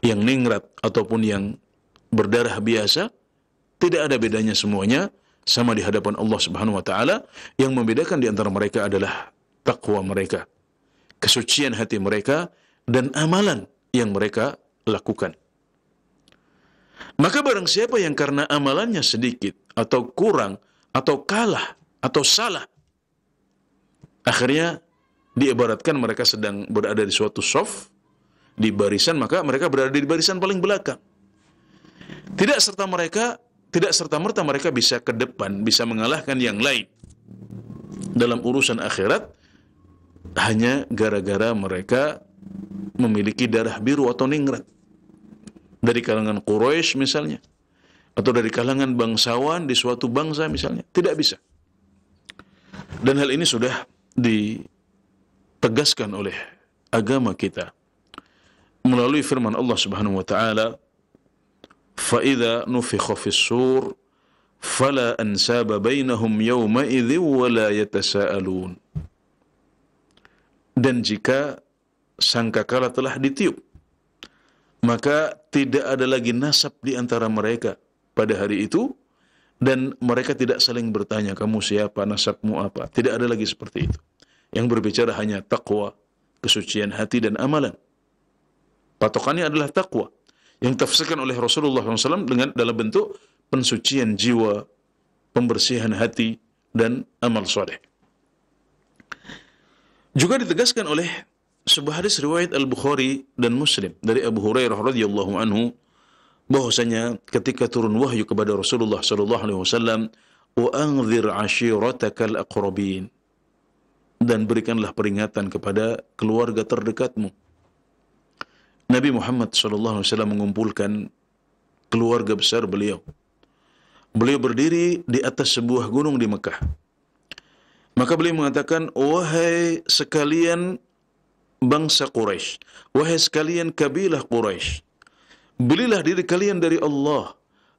Yang ningrat ataupun yang berdarah biasa, tidak ada bedanya, semuanya sama di hadapan Allah Subhanahu wa taala. Yang membedakan di antara mereka adalah takwa mereka, kesucian hati mereka, dan amalan yang mereka lakukan. Maka barang siapa yang karena amalannya sedikit atau kurang atau kalah atau salah, akhirnya diibaratkan mereka sedang berada di suatu shaf, di barisan, maka mereka berada di barisan paling belakang. Tidak serta-merta mereka bisa ke depan, bisa mengalahkan yang lain dalam urusan akhirat, hanya gara-gara mereka memiliki darah biru atau ningrat dari kalangan Quraisy misalnya, atau dari kalangan bangsawan di suatu bangsa misalnya. Tidak bisa. Dan hal ini sudah ditegaskan oleh agama kita melalui firman Allah Subhanahu wa taala, "Fa-idza nufikha fis-sur fala ansaba bainahum yawma idzin wa la yatasaalun." Dan jika sangkakala telah ditiup, maka tidak ada lagi nasab di antara mereka pada hari itu, dan mereka tidak saling bertanya, kamu siapa, nasabmu apa. Tidak ada lagi seperti itu. Yang berbicara hanya taqwa, kesucian hati dan amalan. Patokannya adalah taqwa, yang ditafsirkan oleh Rasulullah SAW dengan dalam bentuk pensucian jiwa, pembersihan hati, dan amal soleh. Juga ditegaskan oleh sebuah hadis riwayat Al-Bukhari dan Muslim dari Abu Hurairah radhiyallahu anhu, bahwasanya ketika turun wahyu kepada Rasulullah sallallahu alaihi wasallam, "Wa anzir 'ashiratakal aqrabin," dan berikanlah peringatan kepada keluarga terdekatmu. Nabi Muhammad sallallahu alaihi wasallam mengumpulkan keluarga besar beliau. Beliau berdiri di atas sebuah gunung di Mekah. Maka beliau mengatakan, wahai sekalian bangsa Quraisy, wahai sekalian kabilah Quraisy, belilah diri kalian dari Allah.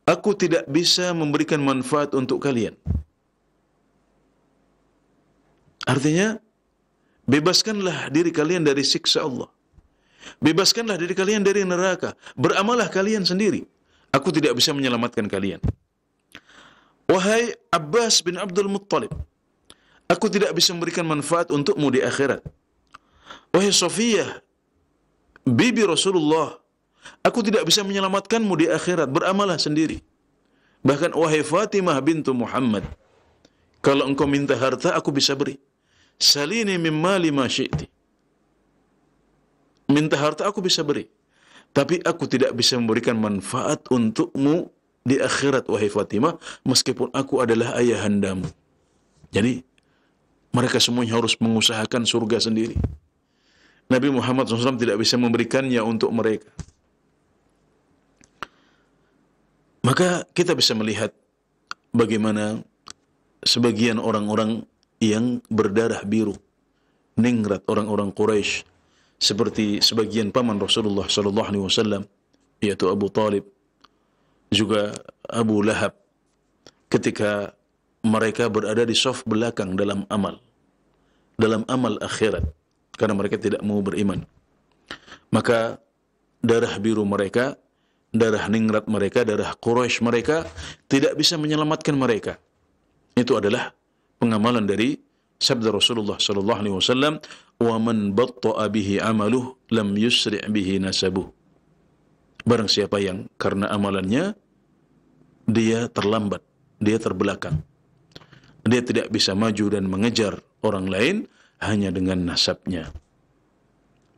Aku tidak bisa memberikan manfaat untuk kalian. Artinya, bebaskanlah diri kalian dari siksa Allah. Bebaskanlah diri kalian dari neraka. Beramalah kalian sendiri. Aku tidak bisa menyelamatkan kalian. Wahai Abbas bin Abdul Muttalib, aku tidak bisa memberikan manfaat untukmu di akhirat. Wahai Sofiyah, bibi Rasulullah, aku tidak bisa menyelamatkanmu di akhirat. Beramalah sendiri. Bahkan wahai Fatimah bintu Muhammad, kalau engkau minta harta, aku bisa beri. Salini min mali ma syi'ti. Minta harta aku bisa beri. Tapi aku tidak bisa memberikan manfaat untukmu di akhirat, wahai Fatimah, meskipun aku adalah ayahandamu. Jadi, mereka semuanya harus mengusahakan surga sendiri. Nabi Muhammad SAW tidak bisa memberikannya untuk mereka. Maka kita bisa melihat bagaimana sebagian orang-orang yang berdarah biru, ningrat orang-orang Quraisy, seperti sebagian paman Rasulullah SAW, yaitu Abu Talib, juga Abu Lahab, ketika mereka berada di saf belakang dalam amal akhirat, karena mereka tidak mau beriman. Maka darah biru mereka, darah ningrat mereka, darah Quraisy mereka tidak bisa menyelamatkan mereka. Itu adalah pengamalan dari sabda Rasulullah sallallahu alaihi wasallam, "Wa man batta'a bihi 'amaluhu lam yusri' bihi nasabuh." Barang siapa yang karena amalannya dia terlambat, dia terbelakang, dia tidak bisa maju dan mengejar orang lain hanya dengan nasabnya.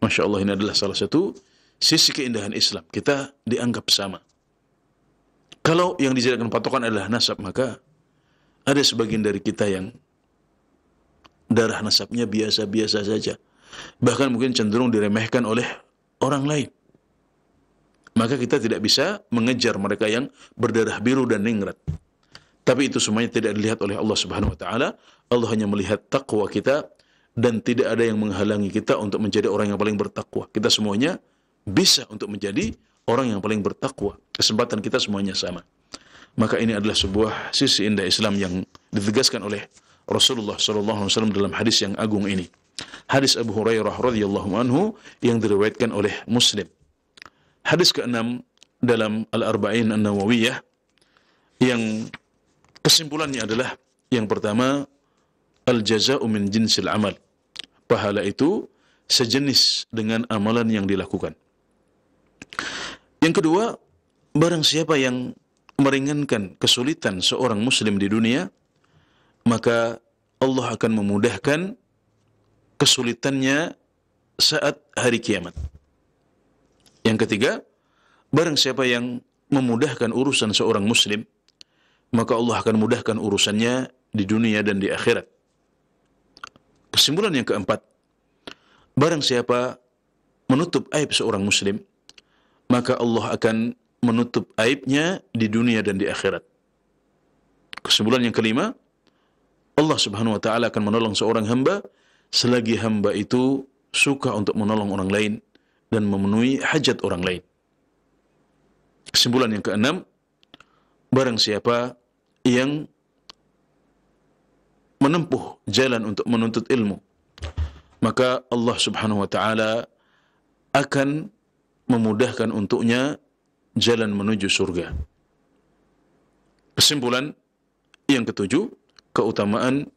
Masya Allah, ini adalah salah satu sisi keindahan Islam. Kita dianggap sama. Kalau yang dijadikan patokan adalah nasab, maka ada sebagian dari kita yang darah nasabnya biasa-biasa saja, bahkan mungkin cenderung diremehkan oleh orang lain. Maka kita tidak bisa mengejar mereka yang berdarah biru dan ningrat. Tapi itu semuanya tidak dilihat oleh Allah Subhanahu wa taala. Allah hanya melihat takwa kita, dan tidak ada yang menghalangi kita untuk menjadi orang yang paling bertakwa. Kita semuanya bisa untuk menjadi orang yang paling bertakwa. Kesempatan kita semuanya sama. Maka ini adalah sebuah sisi indah Islam yang ditegaskan oleh Rasulullah SAW dalam hadis yang agung ini. Hadis Abu Hurairah radhiyallahu anhu yang diriwayatkan oleh Muslim. Hadis ke-6 dalam Al-Arba'in An-Nawawiyah, yang kesimpulannya adalah yang pertama, al-jaza'u min jinsil amal. Pahala itu sejenis dengan amalan yang dilakukan. Yang kedua, barang siapa yang meringankan kesulitan seorang muslim di dunia, maka Allah akan memudahkan kesulitannya saat hari kiamat. Yang ketiga, barang siapa yang memudahkan urusan seorang muslim, maka Allah akan mudahkan urusannya di dunia dan di akhirat. Kesimpulan yang keempat, barang siapa menutup aib seorang muslim, maka Allah akan menutup aibnya di dunia dan di akhirat. Kesimpulan yang kelima, Allah Subhanahu wa taala akan menolong seorang hamba selagi hamba itu suka untuk menolong orang lain dan memenuhi hajat orang lain. Kesimpulan yang keenam, barang siapa yang menempuh jalan untuk menuntut ilmu, maka Allah Subhanahu wa taala akan memudahkan untuknya jalan menuju surga. Kesimpulan yang ketujuh, keutamaan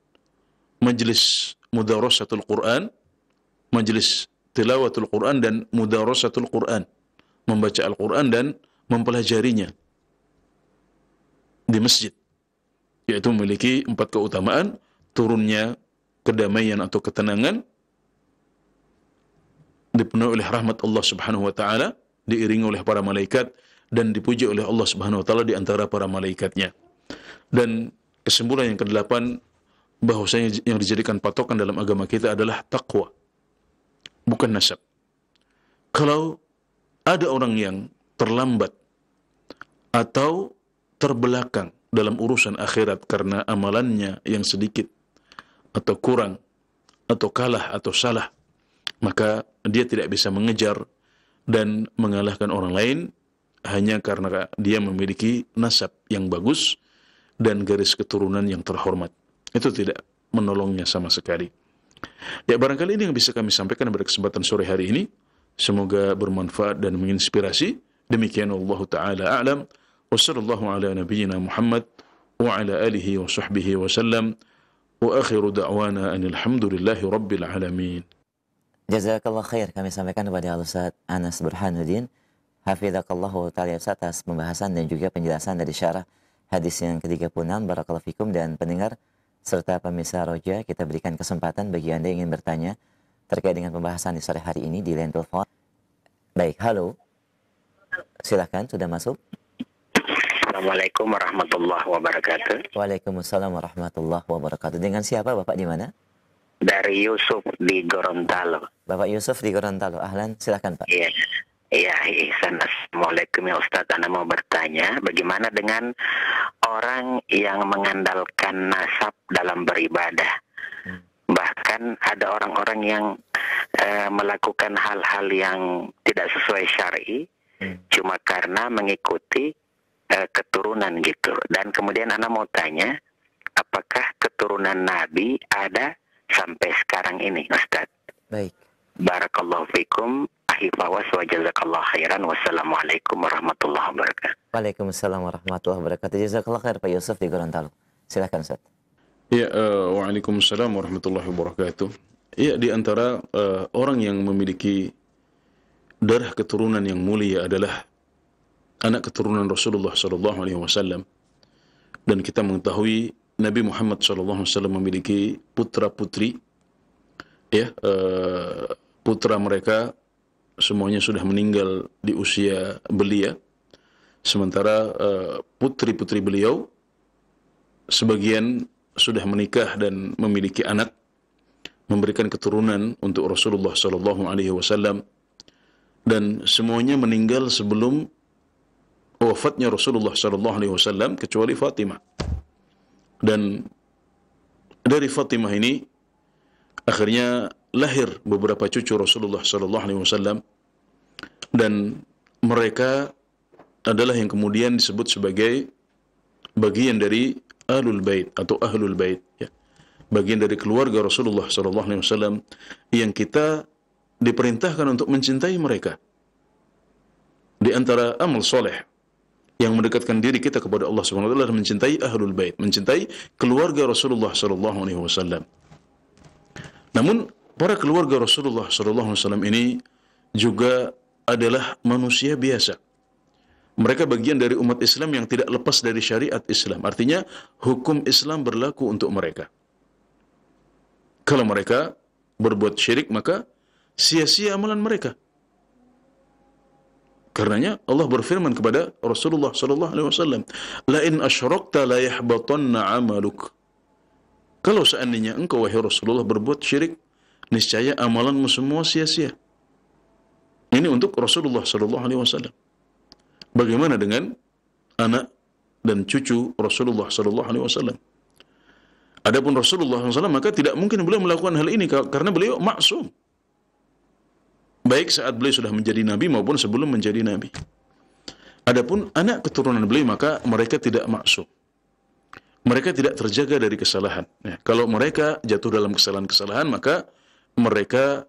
majlis mudarasatul Quran, majlis tilawatul Quran dan mudarasatul Quran, membaca Al-Quran dan mempelajarinya di masjid, yaitu memiliki 4 keutamaan: turunnya kedamaian atau ketenangan, dipenuhi oleh rahmat Allah Subhanahu wa taala, diiringi oleh para malaikat dan dipuji oleh Allah Subhanahu wa taala di antara para malaikatnya. Dan kesimpulan yang kedelapan, bahwasanya yang dijadikan patokan dalam agama kita adalah takwa, bukan nasab. Kalau ada orang yang terlambat atau terbelakang dalam urusan akhirat karena amalannya yang sedikit atau kurang atau kalah atau salah, maka dia tidak bisa mengejar dan mengalahkan orang lain hanya karena dia memiliki nasab yang bagus dan garis keturunan yang terhormat. Itu tidak menolongnya sama sekali. Ya, barangkali ini yang bisa kami sampaikan pada kesempatan sore hari ini. Semoga bermanfaat dan menginspirasi. Demikian Allah Ta'ala a'lam. Wa sallallahu ala nabiyyina Muhammad wa ala alihi wa sahbihi wa sallam. Wa akhiru da'wana anilhamdulillahi rabbil alamin. Jazakallah khair, kami sampaikan kepada Al-Ustaz Anas Burhanuddin Hafidzakallahu ta'ala atas pembahasan dan juga penjelasan dari syarah hadis yang ke-36. Barakallahu fikum. Dan pendengar serta pemirsa Roja, kita berikan kesempatan bagi Anda yang ingin bertanya terkait dengan pembahasan di sore hari ini di line telepon. Baik, halo. Silakan, sudah masuk. Assalamualaikum warahmatullahi wabarakatuh. Waalaikumsalam warahmatullahi wabarakatuh. Dengan siapa Bapak, di mana? Dari Yusuf di Gorontalo. Bapak Yusuf di Gorontalo. Ahlan, silakan Pak. Iya. Iya, Ihsan. Assalamualaikum ya Ustaz. Anda mau bertanya, bagaimana dengan orang yang mengandalkan nasab dalam beribadah? Bahkan ada orang-orang yang melakukan hal-hal yang tidak sesuai syar'i, cuma karena mengikuti keturunan gitu. Dan kemudian Anda mau tanya, apakah keturunan Nabi ada sampai sekarang ini, Ustaz? Baik. Barakallahu fikum. Ahifawas wa jazakallah khairan. Wassalamualaikum warahmatullahi wabarakatuh. Waalaikumsalam warahmatullahi wabarakatuh. Jazakallah khair Pak Yusuf di Gorontalo. Silakan Ustaz. Ya, waalaikumsalam warahmatullahi wabarakatuh. Ya, di antara orang yang memiliki darah keturunan yang mulia adalah anak keturunan Rasulullah sallallahu alaihi wasallam. Dan kita mengetahui Nabi Muhammad sallallahu alaihi wasallam memiliki putra-putri, ya, putra mereka semuanya sudah meninggal di usia belia, sementara putri-putri beliau sebagian sudah menikah dan memiliki anak, memberikan keturunan untuk Rasulullah sallallahu alaihi wasallam, dan semuanya meninggal sebelum wafatnya Rasulullah sallallahu alaihi wasallam kecuali Fatimah. Dan dari Fatimah ini akhirnya lahir beberapa cucu Rasulullah sallallahu alaihi wasallam, dan mereka adalah yang kemudian disebut sebagai bagian dari Ahlul Bait atau Ahlul Bait, ya. Bagian dari keluarga Rasulullah sallallahu alaihi wasallam yang kita diperintahkan untuk mencintai mereka. Di antara amal soleh yang mendekatkan diri kita kepada Allah Subhanahu wa taala adalah mencintai Ahlul Bait, mencintai keluarga Rasulullah sallallahu alaihi wasallam. Namun para keluarga Rasulullah sallallahu alaihi wasallam ini juga adalah manusia biasa. Mereka bagian dari umat Islam yang tidak lepas dari syariat Islam. Artinya hukum Islam berlaku untuk mereka. Kalau mereka berbuat syirik, maka sia-sia amalan mereka. Karenanya Allah berfirman kepada Rasulullah sallallahu alaihi wasallam, "La in asyrakta la yahbatanna 'amaluk." Kalau seandainya engkau wahai Rasulullah berbuat syirik, niscaya amalanmu semua sia-sia. Ini untuk Rasulullah sallallahu alaihi wasallam. Bagaimana dengan anak dan cucu Rasulullah sallallahu alaihi wasallam? Adapun Rasulullah SAW, maka tidak mungkin beliau melakukan hal ini karena beliau maksum. Baik saat beliau sudah menjadi nabi maupun sebelum menjadi nabi. Adapun anak keturunan beliau, maka mereka tidak maksum. Mereka tidak terjaga dari kesalahan. Ya, kalau mereka jatuh dalam kesalahan-kesalahan, maka mereka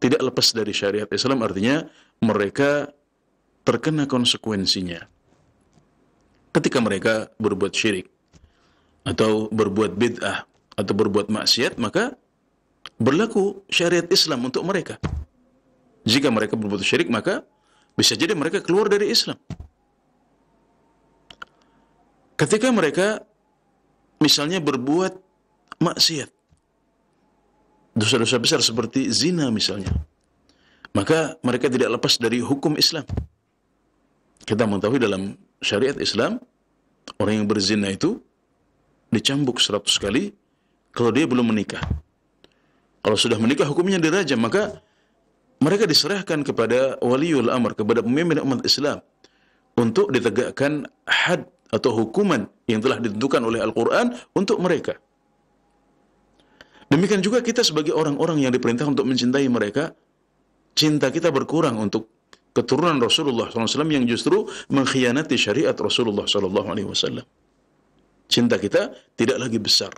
tidak lepas dari syariat Islam, artinya mereka terkena konsekuensinya. Ketika mereka berbuat syirik, atau berbuat bid'ah, atau berbuat maksiat, maka berlaku syariat Islam untuk mereka. Jika mereka berbuat syirik, maka bisa jadi mereka keluar dari Islam. Ketika mereka misalnya berbuat maksiat, dosa-dosa besar seperti zina misalnya, maka mereka tidak lepas dari hukum Islam. Kita mengetahui dalam syariat Islam, orang yang berzina itu dicambuk 100 kali kalau dia belum menikah. Kalau sudah menikah hukumnya dirajam, maka mereka diserahkan kepada waliul amr, kepada pemimpin umat Islam untuk ditegakkan had atau hukuman yang telah ditentukan oleh Al-Quran untuk mereka. Demikian juga kita sebagai orang-orang yang diperintah untuk mencintai mereka, cinta kita berkurang untuk keturunan Rasulullah SAW yang justru mengkhianati syariat Rasulullah SAW. Cinta kita tidak lagi besar.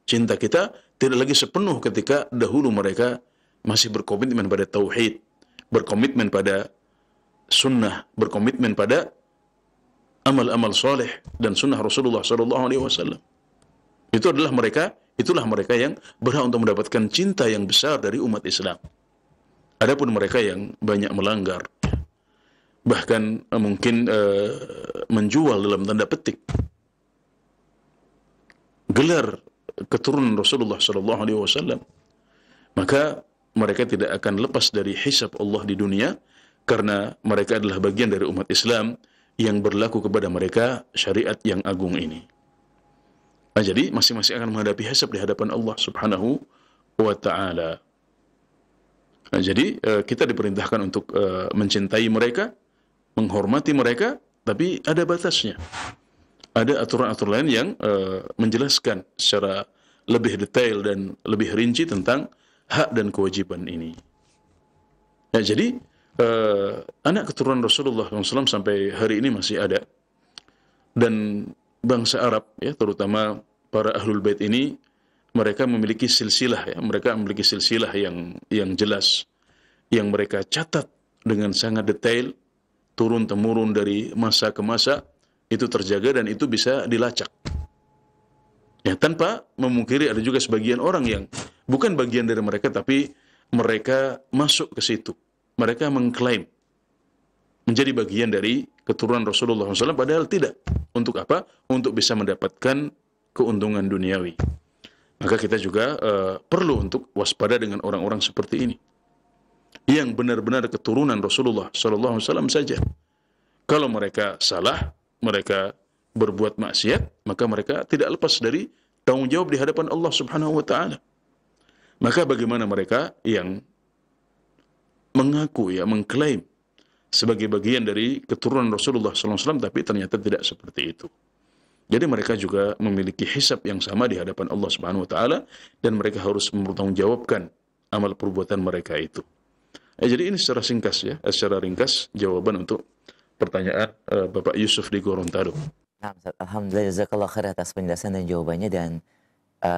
Cinta kita tidak lagi sepenuh ketika dahulu mereka masih berkomitmen pada tauhid, berkomitmen pada sunnah, berkomitmen pada amal-amal soleh dan sunnah Rasulullah SAW. Itulah mereka yang berhak untuk mendapatkan cinta yang besar dari umat Islam. Adapun mereka yang banyak melanggar, bahkan mungkin menjual dalam tanda petik gelar keturunan Rasulullah SAW, maka mereka tidak akan lepas dari hisab Allah di dunia, karena mereka adalah bagian dari umat Islam yang berlaku kepada mereka syariat yang agung ini. Nah, jadi masing-masing akan menghadapi hisab di hadapan Allah Subhanahu wa Ta'ala. Nah, jadi kita diperintahkan untuk mencintai mereka, menghormati mereka, tapi ada batasnya. Ada aturan-aturan lain yang menjelaskan secara lebih detail dan lebih rinci tentang hak dan kewajiban ini. Ya, jadi anak keturunan Rasulullah SAW sampai hari ini masih ada, dan bangsa Arab, ya, terutama para ahlul bait ini, mereka memiliki silsilah, ya, mereka memiliki silsilah yang jelas, yang mereka catat dengan sangat detail, turun temurun dari masa ke masa, itu terjaga dan itu bisa dilacak. Ya, tanpa memungkiri ada juga sebagian orang yang bukan bagian dari mereka, tapi mereka masuk ke situ. Mereka mengklaim menjadi bagian dari keturunan Rasulullah SAW, padahal tidak. Untuk apa? Untuk bisa mendapatkan keuntungan duniawi. Maka kita juga perlu untuk waspada dengan orang-orang seperti ini, yang benar-benar keturunan Rasulullah SAW saja. Kalau mereka salah, mereka berbuat maksiat, maka mereka tidak lepas dari tanggung jawab di hadapan Allah Subhanahu wa Ta'ala. Maka bagaimana mereka yang mengaku, ya, mengklaim sebagai bagian dari keturunan Rasulullah SAW, tapi ternyata tidak seperti itu. Jadi mereka juga memiliki hisab yang sama di hadapan Allah Subhanahu wa Ta'ala, dan mereka harus mempertanggungjawabkan amal perbuatan mereka itu. Jadi ini secara ringkas jawaban untuk pertanyaan Bapak Yusuf di Gorontalo. Nah, Ustaz, alhamdulillah, jazakallah khair atas penjelasan dan jawabannya, dan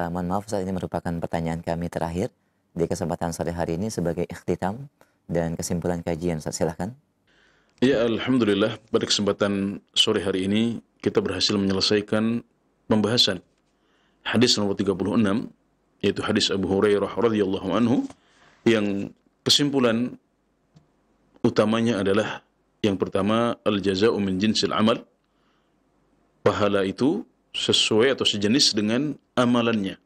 mohon maaf Ustaz, ini merupakan pertanyaan kami terakhir di kesempatan sore hari ini sebagai ikhtitam dan kesimpulan kajian. Ustaz, silahkan. Ya, alhamdulillah, pada kesempatan sore hari ini kita berhasil menyelesaikan pembahasan hadis nomor 36, yaitu hadis Abu Hurairah radhiyallahu anhu, yang kesimpulan utamanya adalah yang pertama, al-jaza'u min jinsil amal. Pahala itu sesuai atau sejenis dengan amalannya.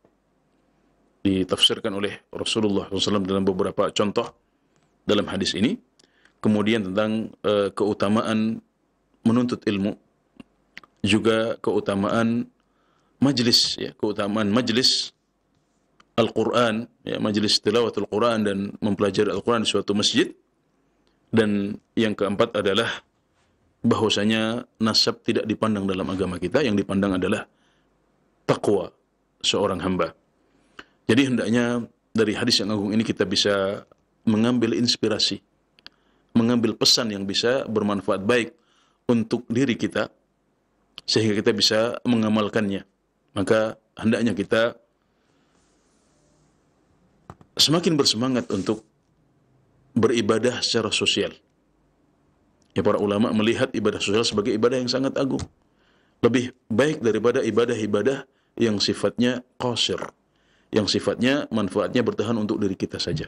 Ditafsirkan oleh Rasulullah SAW dalam beberapa contoh dalam hadis ini. Kemudian tentang keutamaan menuntut ilmu, juga keutamaan majlis, ya, keutamaan majlis Al-Quran, ya, majlis tilawatul Quran dan mempelajari Al-Quran di suatu masjid. Dan yang keempat adalah bahwasanya nasab tidak dipandang dalam agama kita, yang dipandang adalah taqwa seorang hamba. Jadi hendaknya dari hadis yang agung ini kita bisa mengambil inspirasi, mengambil pesan yang bisa bermanfaat baik untuk diri kita, sehingga kita bisa mengamalkannya. Maka hendaknya kita semakin bersemangat untuk beribadah secara sosial. Ya, para ulama melihat ibadah sosial sebagai ibadah yang sangat agung. Lebih baik daripada ibadah-ibadah yang sifatnya qasir, yang sifatnya manfaatnya bertahan untuk diri kita saja.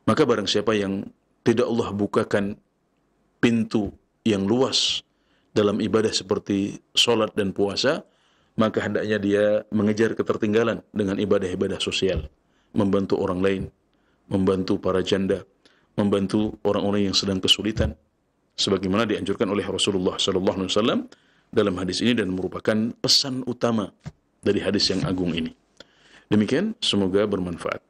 Maka barang siapa yang tidak Allah bukakan pintu yang luas dalam ibadah seperti sholat dan puasa, maka hendaknya dia mengejar ketertinggalan dengan ibadah-ibadah sosial, membantu orang lain, membantu para janda, membantu orang-orang yang sedang kesulitan, sebagaimana dianjurkan oleh Rasulullah SAW dalam hadis ini, dan merupakan pesan utama dari hadis yang agung ini. Demikian, semoga bermanfaat.